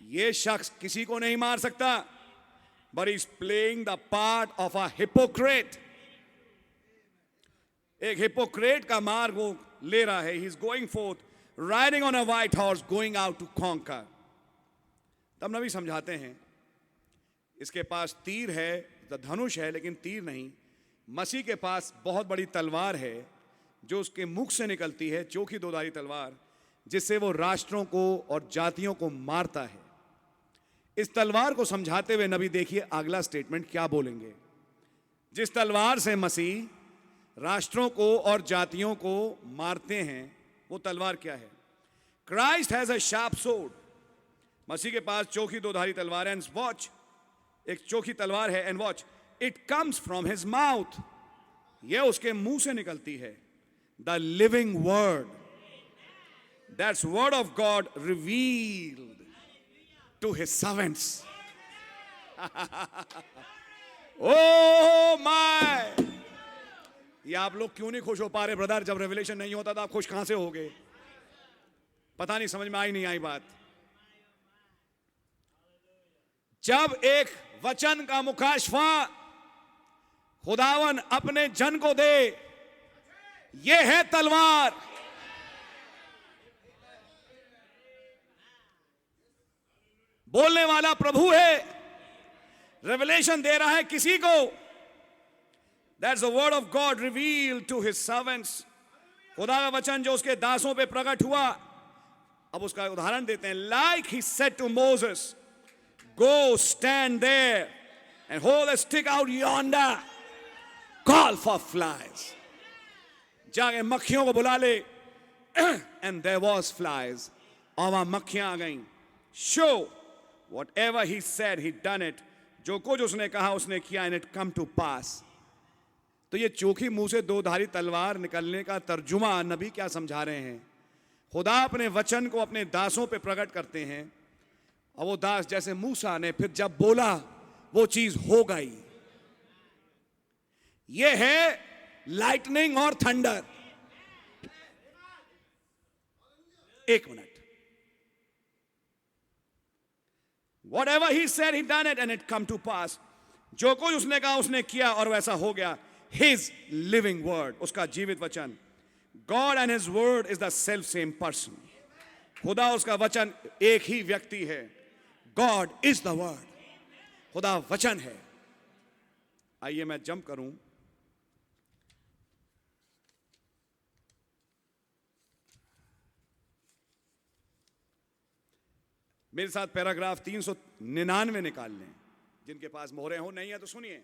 S2: ये शख्स किसी को नहीं मार सकता, but he's playing the part of a hypocrite. एक हिपोक्रेट का मार्ग वो ले रहा है। He's going forth, riding on a white horse, going out to conquer. तब नबी समझाते हैं, इसके पास तीर है, धनुष है, लेकिन तीर नहीं। मसीह के पास बहुत बड़ी तलवार है जो उसके मुख से निकलती है, चोखी 2-धारी तलवार, जिससे वो राष्ट्रों को और जातियों को मारता है। इस तलवार को समझाते हुए नबी देखिए अगला स्टेटमेंट क्या बोलेंगे। जिस तलवार से मसीह राष्ट्रों को और जातियों को मारते हैं, वो तलवार क्या है? Christ has a sharp sword. मसीह के पास चौकी दोधारी तलवार है. एंड वॉच, एक चौकी तलवार है. And watch, it comes from his mouth, यह उसके मुंह से निकलती है. The living word, that's word of God revealed to his servants. Oh my, ये आप लोग क्यों नहीं खुश हो पा रहे ब्रदर? जब रेवलेशन नहीं होता तो आप खुश कहां से होगे? पता नहीं, समझ में आई नहीं आई बात. जब एक वचन का मुकाशफा खुदावन अपने जन को दे, ये है तलवार. बोलने वाला प्रभु है, रेवलेशन दे रहा है किसी को. That's the word of God revealed to his servants. खुदा का वचन जो उसके दासों पे प्रकट हुआ. अब उसका उदाहरण देते हैं. Like he said to Moses, go stand there and hold a stick out yonder, call for flies. जाके मक्खियों को बुला ले. And there was flies. और वहां मक्खियां आ गईं. Show whatever he said, he done it. जो कुछ उसने कहा उसने किया. And it come to pass. तो ये चोखी मुंह से दो धारी तलवार निकलने का तर्जुमा नबी क्या समझा रहे हैं? खुदा अपने वचन को अपने दासों पे प्रकट करते हैं, और वो दास जैसे मूसा ने फिर जब बोला वो चीज हो गई. ये है लाइटनिंग और थंडर. एक minute. Whatever he said, he done it, and it come to pass. जो कुछ उसने कहा उसने किया और वैसा हो गया. His living word, उसका जीवित वचन. God and his word is the self same person. खुदा उसका वचन एक ही व्यक्ति है. God is the word. खुदा वचन है. आइए मैं जंप करूं. मेरे साथ पैराग्राफ 399 निकाल लें. जिनके पास मोहरें हो, नहीं है तो सुनिए.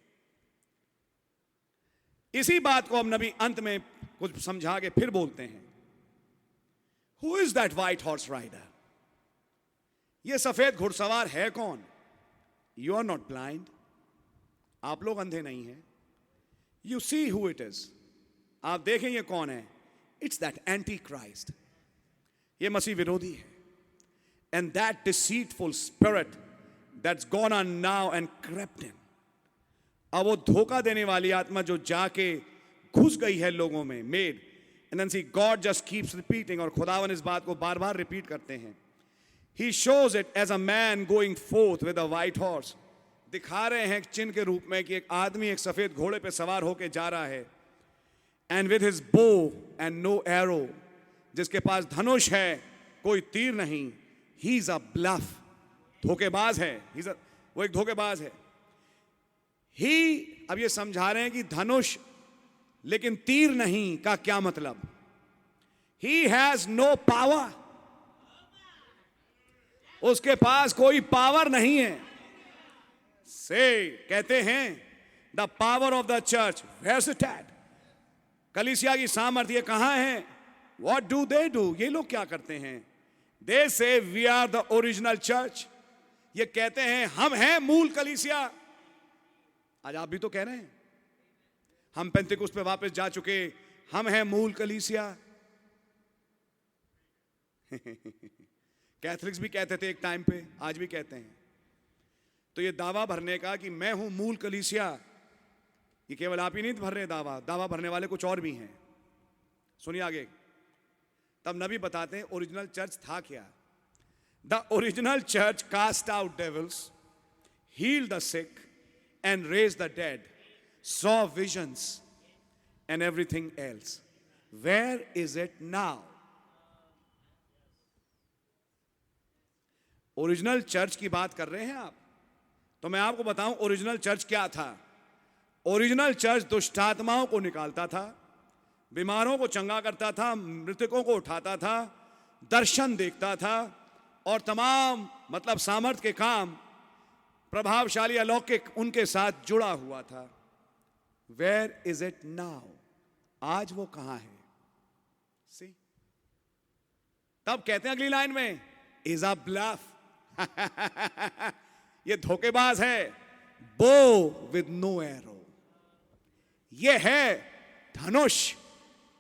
S2: इसी बात को हम नबी अंत में कुछ समझा के फिर बोलते हैं. Who is that white horse rider? ये सफेद घुड़सवार है कौन? You are not blind. आप लोग अंधे नहीं हैं. You see who it is. आप देखें ये कौन है. It's that antichrist. ये मसीह विरोधी है. and that deceitful spirit that's gone on now and crept in. अब वो धोखा देने वाली आत्मा जो जाके घुस गई है लोगों में, made, and then see God just keeps repeating, और खुदावन इस बात को बार बार रिपीट करते हैं. He shows it as a man going forth with a white horse. दिखा रहे हैं चिन्ह के रूप में कि एक आदमी एक सफेद घोड़े पे सवार होके जा रहा है, and with his bow and no arrow, जिसके पास धनुष है कोई तीर नहीं. He's a bluff, धोखेबाज है. वो एक धोखेबाज है. अब ये समझा रहे हैं कि धनुष लेकिन तीर नहीं का क्या मतलब. He has no power, उसके पास कोई पावर नहीं है. कहते हैं the power of the church, where's it at? कलीसिया की सामर्थ्य कहां है? What do they do? ये लोग क्या करते हैं? They say we are the original church. ये कहते हैं हम हैं मूल कलीसिया. आज आप भी तो कह रहे हैं हम पेंतिकुस्त पे वापस जा चुके, हम हैं मूल कलीसिया. कैथलिक्स भी कहते थे एक टाइम पे, आज भी कहते हैं. तो ये दावा भरने का कि मैं हूं मूल कलीसिया, ये केवल आप ही नहीं भर रहे दावा भरने वाले कुछ और भी हैं. सुनिए आगे. तब नबी बताते हैं ओरिजिनल चर्च था क्या. The original church cast out devils, healed the sick and raised the dead, saw visions and everything else. Where is it now? Original church की बात कर रहे हैं आप, तो मैं आपको बताऊं ओरिजिनल चर्च क्या था. ओरिजिनल चर्च दुष्टात्माओं को निकालता था, बीमारों को चंगा करता था, मृतकों को उठाता था, दर्शन देखता था, और तमाम मतलब सामर्थ के काम प्रभावशाली अलौकिक उनके साथ जुड़ा हुआ था. Where is it now? आज वो कहां है? See? तब कहते हैं अगली लाइन में is a bluff. ये धोखेबाज है. bow with no arrow. ये है धनुष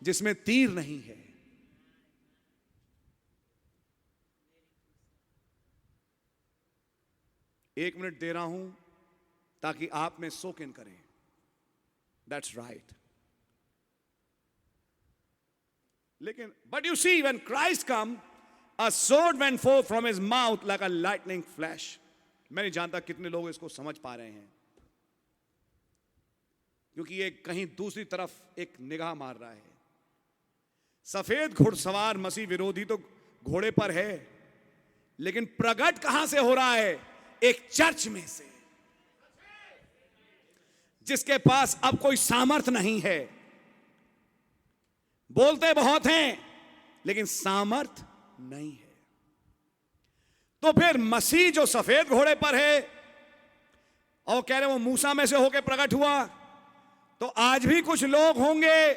S2: जिसमें तीर नहीं है. एक मिनट दे रहा हूं ताकि आप में सोक इन करें. That's right. लेकिन but you see when Christ come, a sword went forth from his mouth like a lightning flash. मैं नहीं जानता कितने लोग इसको समझ पा रहे हैं, क्योंकि ये कहीं दूसरी तरफ एक निगाह मार रहा है. सफेद घुड़सवार मसीह विरोधी तो घोड़े पर है, लेकिन प्रकट कहां से हो रहा है? एक चर्च में से, जिसके पास अब कोई सामर्थ नहीं है. बोलते बहुत हैं लेकिन सामर्थ नहीं है. तो फिर मसीह जो सफेद घोड़े पर है और कह रहे वो मूसा में से होकर प्रकट हुआ, तो आज भी कुछ लोग होंगे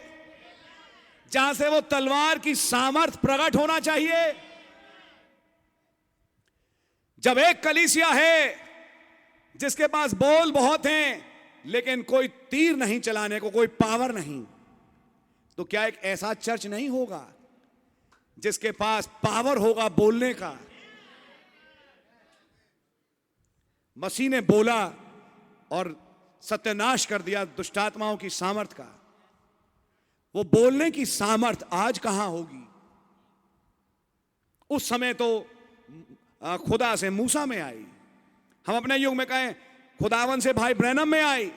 S2: जहां से वो तलवार की सामर्थ प्रकट होना चाहिए. जब एक कलीसिया है जिसके पास बोल बहुत हैं लेकिन कोई तीर नहीं चलाने को, कोई पावर नहीं, तो क्या एक ऐसा चर्च नहीं होगा जिसके पास पावर होगा बोलने का? मसीह ने बोला और सत्यानाश कर दिया दुष्टात्माओं की सामर्थ का. वो बोलने की सामर्थ आज कहां होगी? उस समय तो खुदा से मूसा में आई, हम अपने युग में कहें खुदावन से भाई ब्रैनम में आई.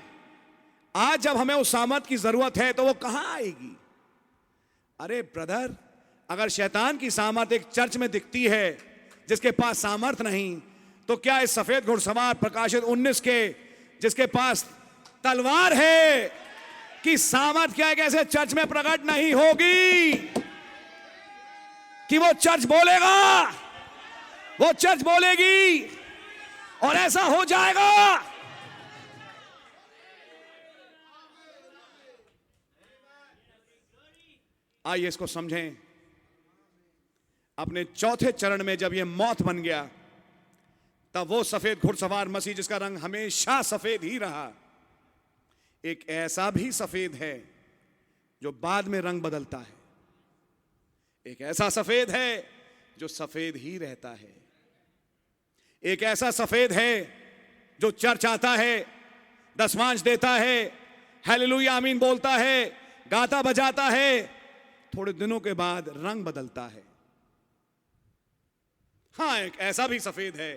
S2: आज जब हमें उस सामर्थ की जरूरत है तो वो कहां आएगी? अरे ब्रदर, अगर शैतान की सामर्थ एक चर्च में दिखती है जिसके पास सामर्थ नहीं, तो क्या इस सफेद घुड़सवार प्रकाशित 19 के जिसके पास तलवार है कि सामर्थ क्या एक ऐसे चर्च में प्रकट नहीं होगी कि वो चर्च बोलेगा? वो चर्च बोलेगी और ऐसा हो जाएगा. आइए इसको समझें. अपने चौथे चरण में जब ये मौत बन गया, तब वो सफेद घुड़सवार मसीह जिसका रंग हमेशा सफेद ही रहा, एक ऐसा भी सफेद है जो बाद में रंग बदलता है. एक ऐसा सफेद है जो सफेद ही रहता है. एक ऐसा सफेद है जो चर्च आता है, दसमांश देता है, हालेलुया आमीन बोलता है, गाता बजाता है, थोड़े दिनों के बाद रंग बदलता है। हाँ, एक ऐसा भी सफेद है,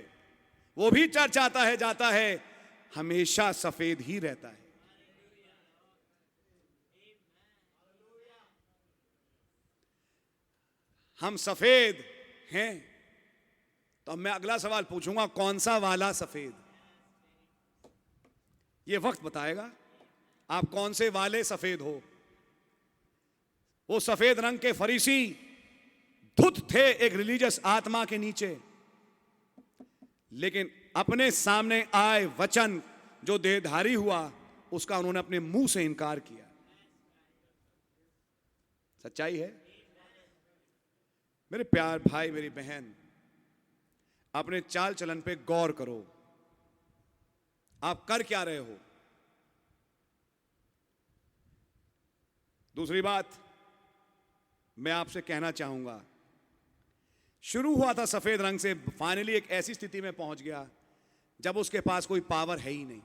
S2: वो भी चर्च आता है, जाता है, हमेशा सफेद ही रहता है। हम सफेद हैं, तो अब मैं अगला सवाल पूछूंगा, कौन सा वाला सफेद? ये वक्त बताएगा आप कौन से वाले सफेद हो। वो सफेद रंग के फरीसी धुत थे एक रिलीजियस आत्मा के नीचे, लेकिन अपने सामने आए वचन जो देहधारी हुआ, उसका उन्होंने अपने मुंह से इनकार किया। सच्चाई है। मेरे प्यार भाई, मेरी बहन, अपने चाल चलन पे गौर करो। आप कर क्या रहे हो? दूसरी बात मैं आपसे कहना चाहूंगा, शुरू हुआ था सफेद रंग से, फाइनली एक ऐसी स्थिति में पहुंच गया जब उसके पास कोई पावर है ही नहीं,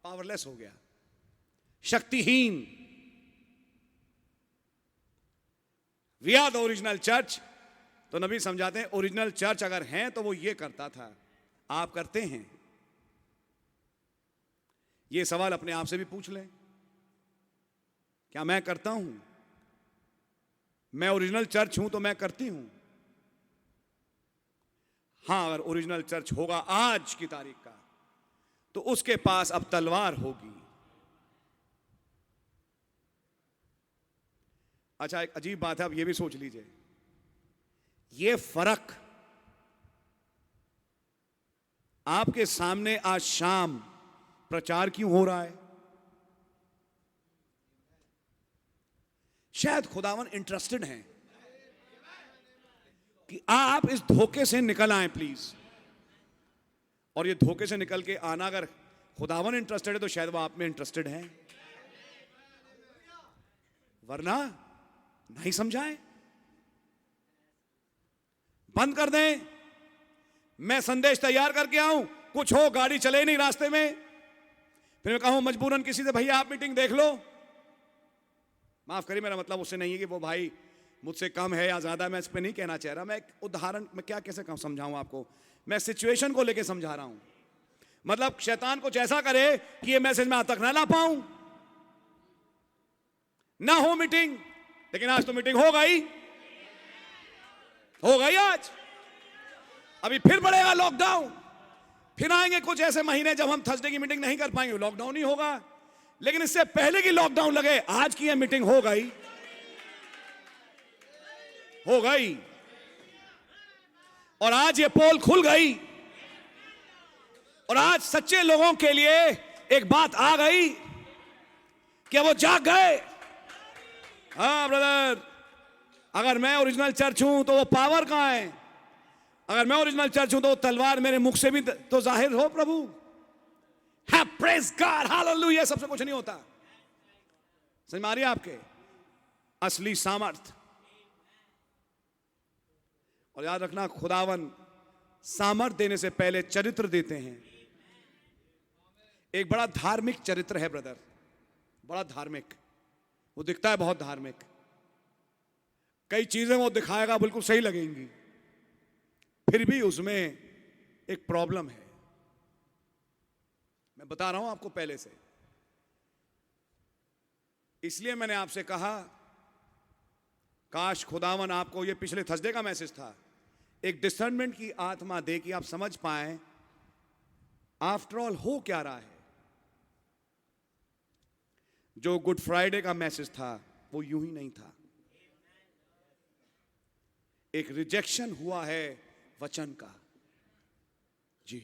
S2: पावरलेस हो गया, शक्तिहीन। We are the original church. तो नबी समझाते हैं ओरिजिनल चर्च अगर हैं तो वो ये करता था, आप करते हैं? ये सवाल अपने आप से भी पूछ लें, क्या मैं करता हूं? मैं ओरिजिनल चर्च हूं तो मैं करती हूं? हां, अगर ओरिजिनल चर्च होगा आज की तारीख का, तो उसके पास अब तलवार होगी। अच्छा, एक अजीब बात है, अब ये भी सोच लीजिए, ये फर्क आपके सामने आज शाम प्रचार क्यों हो रहा है? शायद खुदावन इंटरेस्टेड हैं कि आप इस धोखे से निकल आए प्लीज। और ये धोखे से निकल के आना, अगर खुदावन इंटरेस्टेड है तो शायद वो आप में इंटरेस्टेड हैं, वरना नहीं समझाएं, बंद कर दें। मैं संदेश तैयार करके आऊं, कुछ हो, गाड़ी चले नहीं रास्ते में, फिर मैं कहूं मजबूरन किसी से, भैया आप मीटिंग देख लो। माफ करिए, मेरा मतलब उससे नहीं है कि वो भाई मुझसे कम है या ज्यादा, मैं इस पे नहीं कहना चाह रहा। मैं एक उदाहरण, मैं क्या कैसे समझाऊं आपको, मैं सिचुएशन को लेके समझा रहा हूं। मतलब शैतान कुछ ऐसा करे कि ये मैसेज मैं आज तक ना ला पाऊं, ना हो मीटिंग। लेकिन आज तो मीटिंग हो गई आज। अभी फिर बढ़ेगा लॉकडाउन, फिर आएंगे कुछ ऐसे महीने जब हम थर्सडे की मीटिंग नहीं कर पाएंगे, लॉकडाउन ही होगा। लेकिन इससे पहले की लॉकडाउन लगे, आज की यह मीटिंग हो गई। और आज ये पोल खुल गई, और आज सच्चे लोगों के लिए एक बात आ गई कि वो जाग गए। हाँ ब्रदर, अगर मैं ओरिजिनल चर्च हूं तो वो पावर कहां है? अगर मैं ओरिजिनल चर्च हूं तो तलवार मेरे मुख से भी तो जाहिर हो प्रभु। प्रेज गॉड, हालेलुया, सबसे कुछ नहीं होता। समझ में आ रही है आपके? असली सामर्थ। और याद रखना, खुदावन सामर्थ देने से पहले चरित्र देते हैं। एक बड़ा धार्मिक चरित्र है ब्रदर, बड़ा धार्मिक, वो दिखता है बहुत धार्मिक, कई चीजें वो दिखाएगा बिल्कुल सही लगेंगी, फिर भी उसमें एक प्रॉब्लम है। मैं बता रहा हूं आपको पहले से, इसलिए मैंने आपसे कहा काश खुदावन आपको, ये पिछले थर्सडे का मैसेज था, एक डिसर्नमेंट की आत्मा दे कि आप समझ पाए आफ्टर ऑल हो क्या रहा है। जो गुड फ्राइडे का मैसेज था वो यूं ही नहीं था। एक रिजेक्शन हुआ है वचन का जी,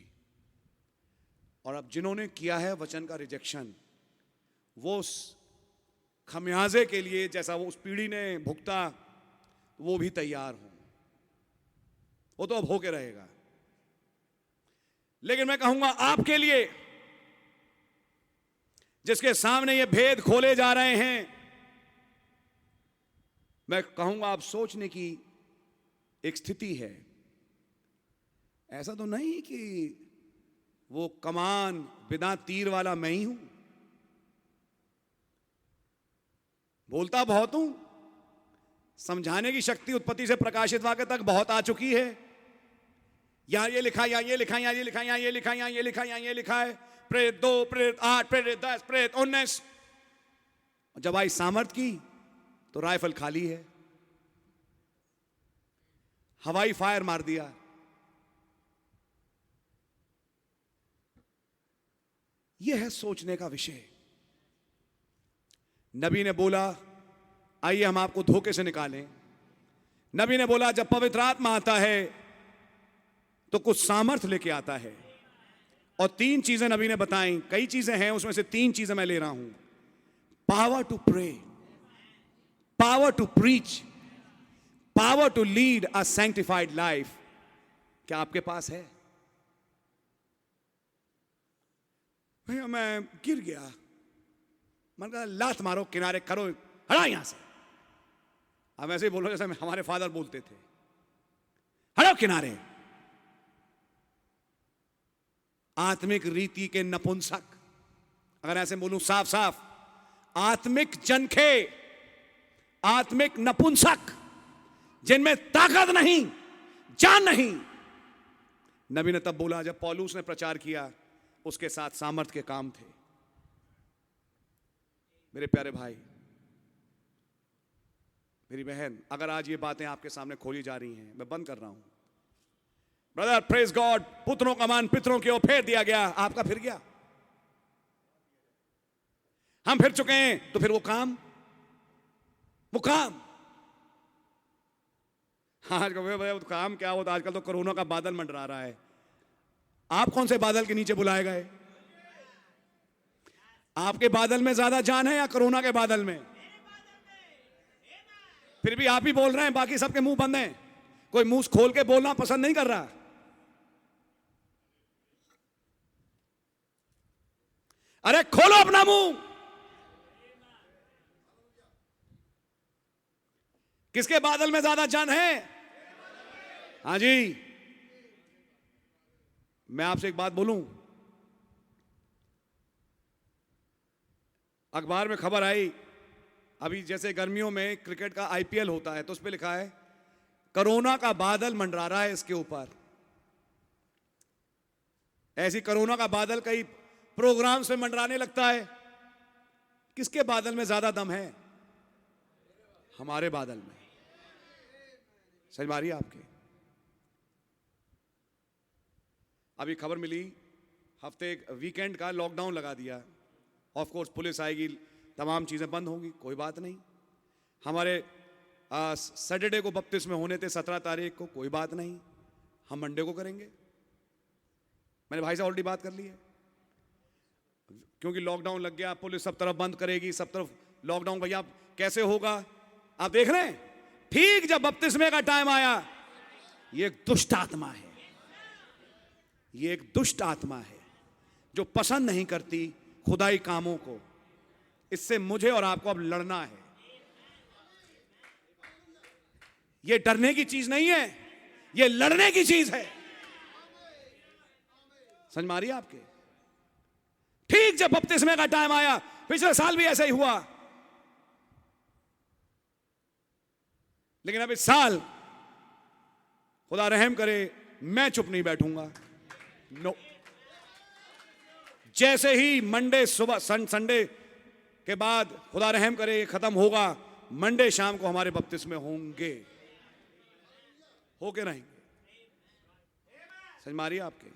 S2: और अब जिन्होंने किया है वचन का रिजेक्शन, वो उस खमियाजे के लिए जैसा वो उस पीढ़ी ने भुगता, वो भी तैयार हो। वो तो अब होके रहेगा। लेकिन मैं कहूंगा आपके लिए, जिसके सामने ये भेद खोले जा रहे हैं, मैं कहूंगा आप सोचने की एक स्थिति है। ऐसा तो नहीं कि वो कमान बिना तीर वाला मैं ही हूं। बोलता बहुत हूं, समझाने की शक्ति उत्पत्ति से प्रकाशित वाक्य तक बहुत आ चुकी है। यहां ये लिखा, यहां ये लिखा, यहां ये लिखा, यहां ये लिखा, यहां ये लिखा, यहां ये लिखा है, प्रेरित 2, प्रेरित 8, प्रेरित 10, प्रेरित 19। जब आई सामर्थ की तो राइफल खाली है, हवाई फायर मार दिया। यह है सोचने का विषय। नबी ने बोला आइए हम आपको धोखे से निकालें। नबी ने बोला जब पवित्र आत्मा आता है तो कुछ सामर्थ्य लेके आता है, और 3 चीजें नबी ने बताई। कई चीजें हैं, उसमें से 3 चीजें मैं ले रहा हूं। Power to pray, power to preach, power to lead a sanctified life. क्या आपके पास है? भैया मैं गिर गया, मन कहा लात मारो, किनारे करो, हटा यहां से। अब ऐसे ही बोलो जैसे हमारे फादर बोलते थे, हटाओ किनारे। आत्मिक रीति के नपुंसक, अगर ऐसे बोलूं साफ साफ, आत्मिक जनखे, आत्मिक नपुंसक जिनमें ताकत नहीं, जान नहीं। नबी ने तब बोला जब पौलुस ने प्रचार किया, उसके साथ सामर्थ के काम थे। मेरे प्यारे भाई, मेरी बहन, अगर आज ये बातें आपके सामने खोली जा रही हैं, मैं बंद कर रहा हूं। ब्रदर प्रेज गॉड, पुत्रों का मान पितरों की ओर फेर दिया गया, आपका फिर गया। हम फिर चुके हैं, तो फिर वो काम आज का काम क्या होता? आजकल तो कोरोना का बादल मंडरा रहा है। आप कौन से बादल के नीचे बुलाए गए? आपके बादल में ज्यादा जान है या कोरोना के बादल में? फिर भी आप ही बोल रहे हैं, बाकी सबके मुंह बंद हैं। कोई मुंह खोल के बोलना पसंद नहीं कर रहा। अरे खोलो अपना मुंह। किसके बादल में ज्यादा जान है? हाँ जी, मैं आपसे एक बात बोलूं। अखबार में खबर आई, अभी जैसे गर्मियों में क्रिकेट का आईपीएल होता है, तो उस पर लिखा है कोरोना का बादल मंडरा रहा है इसके ऊपर। ऐसी कोरोना का बादल कई प्रोग्राम्स में मंडराने लगता है। किसके बादल में ज्यादा दम है? हमारे बादल में। समझ में आ रही है आपके? अभी खबर मिली, हफ्ते वीकेंड का लॉकडाउन लगा दिया। ऑफ कोर्स पुलिस आएगी, तमाम चीजें बंद होंगी, कोई बात नहीं। हमारे सैटरडे को बपतिस्मे होने थे 17 तारीख को, कोई बात नहीं, हम मंडे को करेंगे। मैंने भाई से ऑलरेडी बात कर ली है, क्योंकि लॉकडाउन लग गया, पुलिस सब तरफ बंद करेगी, सब तरफ लॉकडाउन। भैया कैसे होगा? आप देख रहे हैं, ठीक जब बपतिस्मे का टाइम आया, ये एक दुष्ट आत्मा है, ये एक दुष्ट आत्मा है जो पसंद नहीं करती खुदाई कामों को। इससे मुझे और आपको अब लड़ना है। ये डरने की चीज नहीं है, ये लड़ने की चीज है। समझ में आ रही है आपके? ठीक जब बपतिस्मे का टाइम आया, पिछले साल भी ऐसा ही हुआ, लेकिन अब इस साल खुदा रहम करे, मैं चुप नहीं बैठूंगा। नो, जैसे ही मंडे सुबह संडे के बाद खुदा रहम करे ये खत्म होगा, मंडे शाम को हमारे बपतिस्मे होंगे, होके रहेंगे। समझ में आ रही है आपके?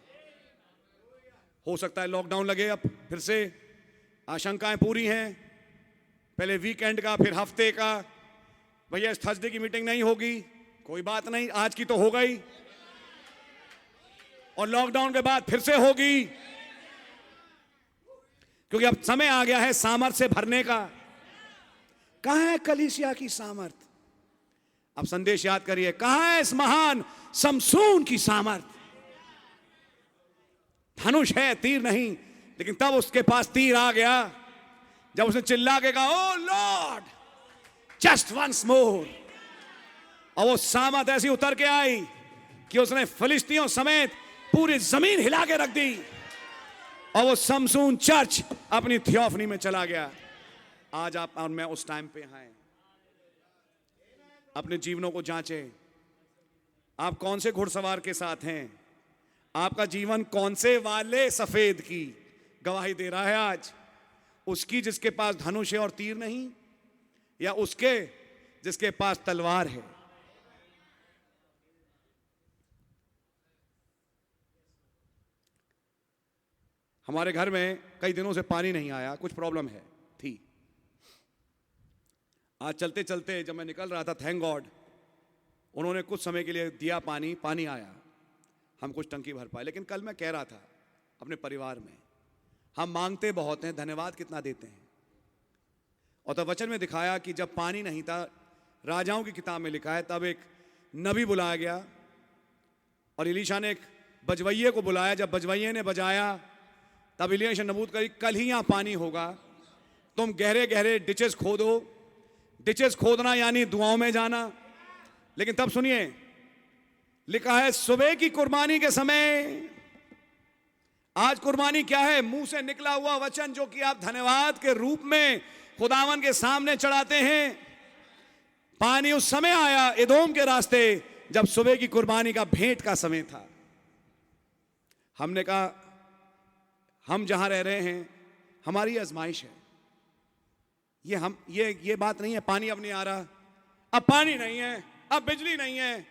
S2: हो सकता है लॉकडाउन लगे अब फिर से, आशंकाएं पूरी हैं। पहले वीकेंड का, फिर हफ्ते का। भैया इस थर्सडे की मीटिंग नहीं होगी, कोई बात नहीं, आज की तो हो गई, और लॉकडाउन के बाद फिर से होगी, क्योंकि अब समय आ गया है सामर्थ से भरने का। कहां है कलीसिया की सामर्थ? अब संदेश याद करिए, कहां है इस महान समसून की सामर्थ? धनुष है, तीर नहीं, लेकिन तब उसके पास तीर आ गया जब उसने चिल्ला के कहा, ओ लॉर्ड जस्ट वंस मोर। और वो सामर्थ ऐसी उतर के आई कि उसने फिलिस्तियों समेत पूरी जमीन हिला के रख दी और वो समसून चर्च अपनी थियोफनी में चला गया। आज आप और मैं उस टाइम पे हैं। अपने जीवनों को जांचें। आप कौन से घुड़सवार के साथ हैं? आपका जीवन कौन से वाले सफेद की गवाही दे रहा है आज? उसकी जिसके पास धनुष है और तीर नहीं, या उसके जिसके पास तलवार है? हमारे घर में कई दिनों से पानी नहीं आया, कुछ प्रॉब्लम है थी। आज चलते चलते जब मैं निकल रहा था, थैंक गॉड उन्होंने कुछ समय के लिए दिया पानी, पानी आया, हम कुछ टंकी भर पाए। लेकिन कल मैं कह रहा था अपने परिवार में, हम मांगते बहुत हैं, धन्यवाद कितना देते हैं। और तब वचन में दिखाया कि जब पानी नहीं था, राजाओं की किताब में लिखा है, तब एक नबी बुलाया गया और एलीशा ने एक बजवैये को बुलाया। जब बजवैये ने बजाया तब एलीशा नबूत करी, कल ही यहां पानी होगा, तुम गहरे गहरे डिचेस खोदो। डिचेस खोदना यानी दुआओं में जाना। लेकिन तब सुनिए, लिखा है सुबह की कुर्बानी के समय। आज कुर्बानी क्या है? मुंह से निकला हुआ वचन जो कि आप धन्यवाद के रूप में खुदावन के सामने चढ़ाते हैं। पानी उस समय आया एदोम के रास्ते जब सुबह की कुर्बानी का भेंट का समय था। हमने कहा हम जहां रह रहे हैं हमारी आजमाइश है। ये बात नहीं है पानी अब नहीं आ रहा, अब पानी नहीं है, अब बिजली नहीं है,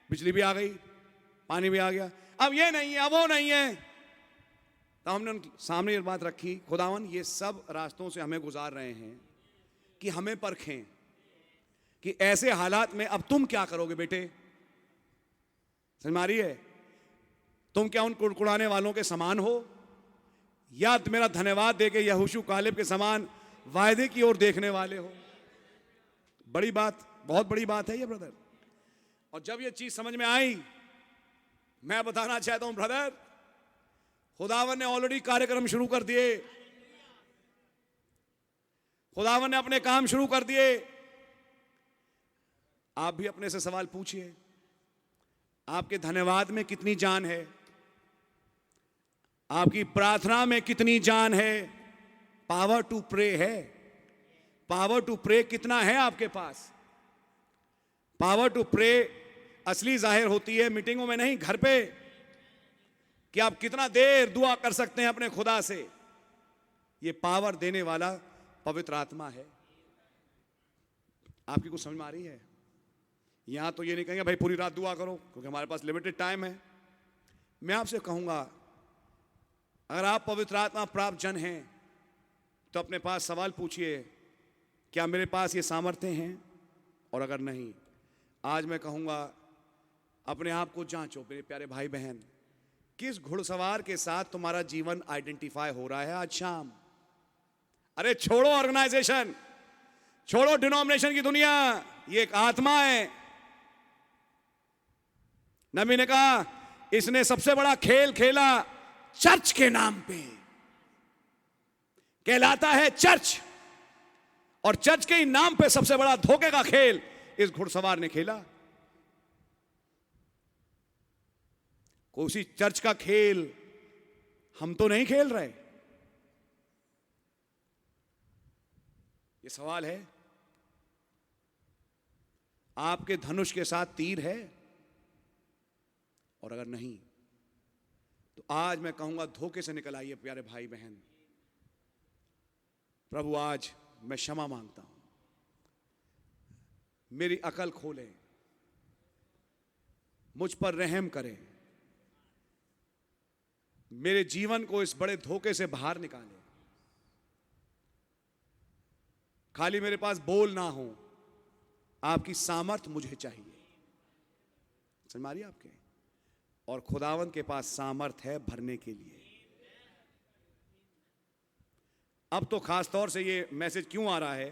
S2: बिजली भी आ गई, पानी भी आ गया, अब ये नहीं है, अब वो नहीं है। तो हमने उनके सामने ये बात रखी, खुदावन ये सब रास्तों से हमें गुजार रहे हैं कि हमें परखें कि ऐसे हालात में अब तुम क्या करोगे बेटे। समझ में आ रही है? तुम क्या उन कुड़कुड़ाने वालों के समान हो, या मेरा धन्यवाद देके यहोशू कालेब के समान वायदे की ओर देखने वाले हो? बड़ी बात, बहुत बड़ी बात है ये ब्रदर। और जब ये चीज समझ में आई, मैं बताना चाहता हूं ब्रदर, खुदावन ने ऑलरेडी कार्यक्रम शुरू कर दिए। खुदावन ने अपने काम शुरू कर दिए। आप भी अपने से सवाल पूछिए, आपके धन्यवाद में कितनी जान है? आपकी प्रार्थना में कितनी जान है? पावर टू प्रे है। पावर टू प्रे कितना है आपके पास? पावर टू प्रे असली जाहिर होती है मीटिंगों में नहीं, घर पे, कि आप कितना देर दुआ कर सकते हैं अपने खुदा से। ये पावर देने वाला पवित्र आत्मा है। आपकी कुछ समझ में आ रही है? यहां तो ये नहीं कहेंगे भाई पूरी रात दुआ करो, क्योंकि हमारे पास लिमिटेड टाइम है। मैं आपसे कहूंगा, अगर आप पवित्र आत्मा प्राप्त जन हैं तो अपने पास सवाल पूछिए, क्या मेरे पास ये सामर्थ्य हैं? और अगर नहीं, आज मैं कहूंगा अपने आप को जांचो मेरे प्यारे भाई बहन, किस घुड़सवार के साथ तुम्हारा जीवन आइडेंटिफाई हो रहा है आज शाम। अरे छोड़ो ऑर्गेनाइजेशन, छोड़ो डिनोमिनेशन की दुनिया, ये एक आत्मा है। नबी ने कहा इसने सबसे बड़ा खेल खेला चर्च के नाम पे, कहलाता है चर्च, और चर्च के ही नाम पे सबसे बड़ा धोखे का खेल इस घुड़सवार ने खेला। कोई चर्च का खेल हम तो नहीं खेल रहे। ये सवाल है, आपके धनुष के साथ तीर है? और अगर नहीं तो आज मैं कहूंगा धोखे से निकल आइए प्यारे भाई बहन। प्रभु आज मैं क्षमा मांगता हूं, मेरी अकल खोले, मुझ पर रहम करें, मेरे जीवन को इस बड़े धोखे से बाहर निकाले। खाली मेरे पास बोल ना हो, आपकी सामर्थ मुझे चाहिए। समझ में आ रही है आपके? और खुदावंत के पास सामर्थ है भरने के लिए। अब तो खास तौर से ये मैसेज क्यों आ रहा है,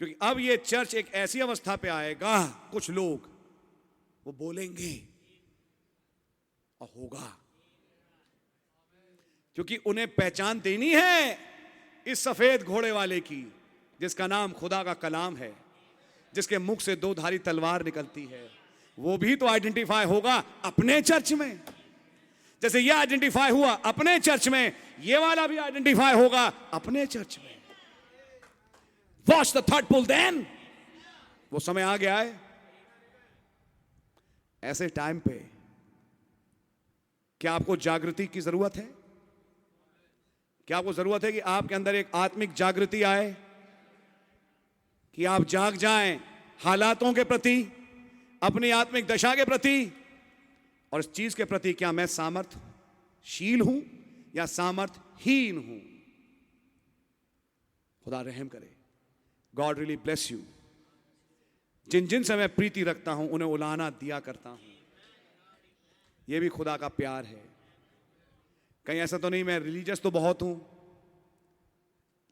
S2: क्योंकि अब ये चर्च एक ऐसी अवस्था पे आएगा, कुछ लोग वो बोलेंगे और होगा, क्योंकि उन्हें पहचान देनी है इस सफेद घोड़े वाले की, जिसका नाम खुदा का कलाम है, जिसके मुख से दो धारी तलवार निकलती है। वो भी तो आइडेंटिफाई होगा अपने चर्च में। जैसे ये आइडेंटिफाई हुआ अपने चर्च में, ये वाला भी आइडेंटिफाई होगा अपने चर्च में। Watch the third pull then. वो समय आ गया है। ऐसे टाइम पे क्या आपको जागृति की जरूरत है? क्या आपको जरूरत है कि आपके अंदर एक आत्मिक जागृति आए, कि आप जाग जाएं हालातों के प्रति, अपनी आत्मिक दशा के प्रति, और इस चीज के प्रति क्या मैं सामर्थ्यशील हूं या सामर्थ्यहीन हूं? खुदा रहम करे। God really bless you. जिन जिन से मैं प्रीति रखता हूं उन्हें उलाहना दिया करता हूं। यह भी खुदा का प्यार है। कहीं ऐसा तो नहीं मैं रिलीजियस तो बहुत हूं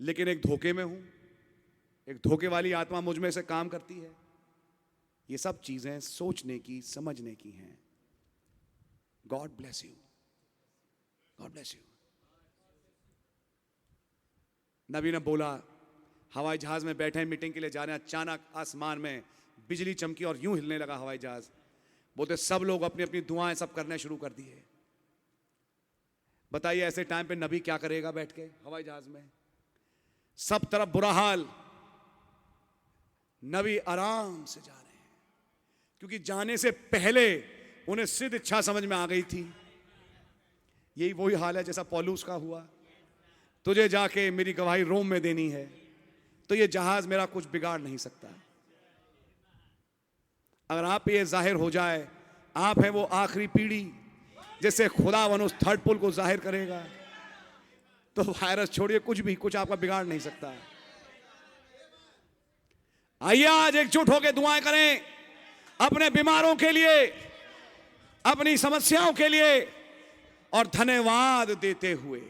S2: लेकिन एक धोखे में हूं, एक धोखे वाली आत्मा मुझ में से काम करती है। ये सब चीजें सोचने की, समझने की हैं। God bless you. God bless you. नबी ने बोला, हवाई जहाज में बैठे मीटिंग के लिए जा रहे हैं, अचानक आसमान में बिजली चमकी और यूं हिलने लगा हवाई जहाज। बोलते सब लोग अपनी अपनी दुआएं सब करने शुरू कर दिए। बताइए ऐसे टाइम पे नबी क्या करेगा बैठ के हवाई जहाज में? सब तरफ बुरा हाल। नबी आराम से जा रहे हैं क्योंकि जाने से पहले उन्हें सिद्ध इच्छा समझ में आ गई थी। यही वही हाल है जैसा पौलुस का हुआ। तुझे जाके मेरी गवाही रोम में देनी है, तो ये जहाज मेरा कुछ बिगाड़ नहीं सकता। अगर आप पे ये जाहिर हो जाए आप हैं वो आखिरी पीढ़ी जिससे खुदावन उस थर्ड पुल को जाहिर करेगा, तो वायरस छोड़िए कुछ आपका बिगाड़ नहीं सकता। आइए आज एकजुट होकर दुआएं करें अपने बीमारों के लिए, अपनी समस्याओं के लिए, और धन्यवाद देते हुए,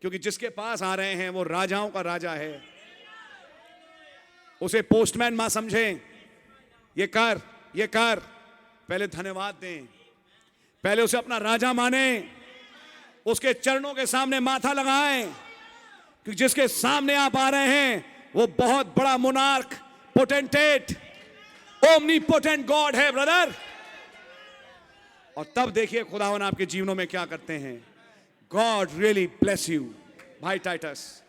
S2: क्योंकि जिसके पास आ रहे हैं वो राजाओं का राजा है। उसे पोस्टमैन मां समझें। ये कर, ये कर। पहले धन्यवाद दें, पहले उसे अपना राजा माने, उसके चरणों के सामने माथा लगाएं, क्योंकि जिसके सामने आप आ रहे हैं वो बहुत बड़ा मोनार्क, पोटेंटेट, ओमनीपोटेंट गॉड है ब्रदर। और तब देखिए खुदावन आपके जीवनों में क्या करते हैं। गॉड रियली ब्लेस यू भाई टाइटस।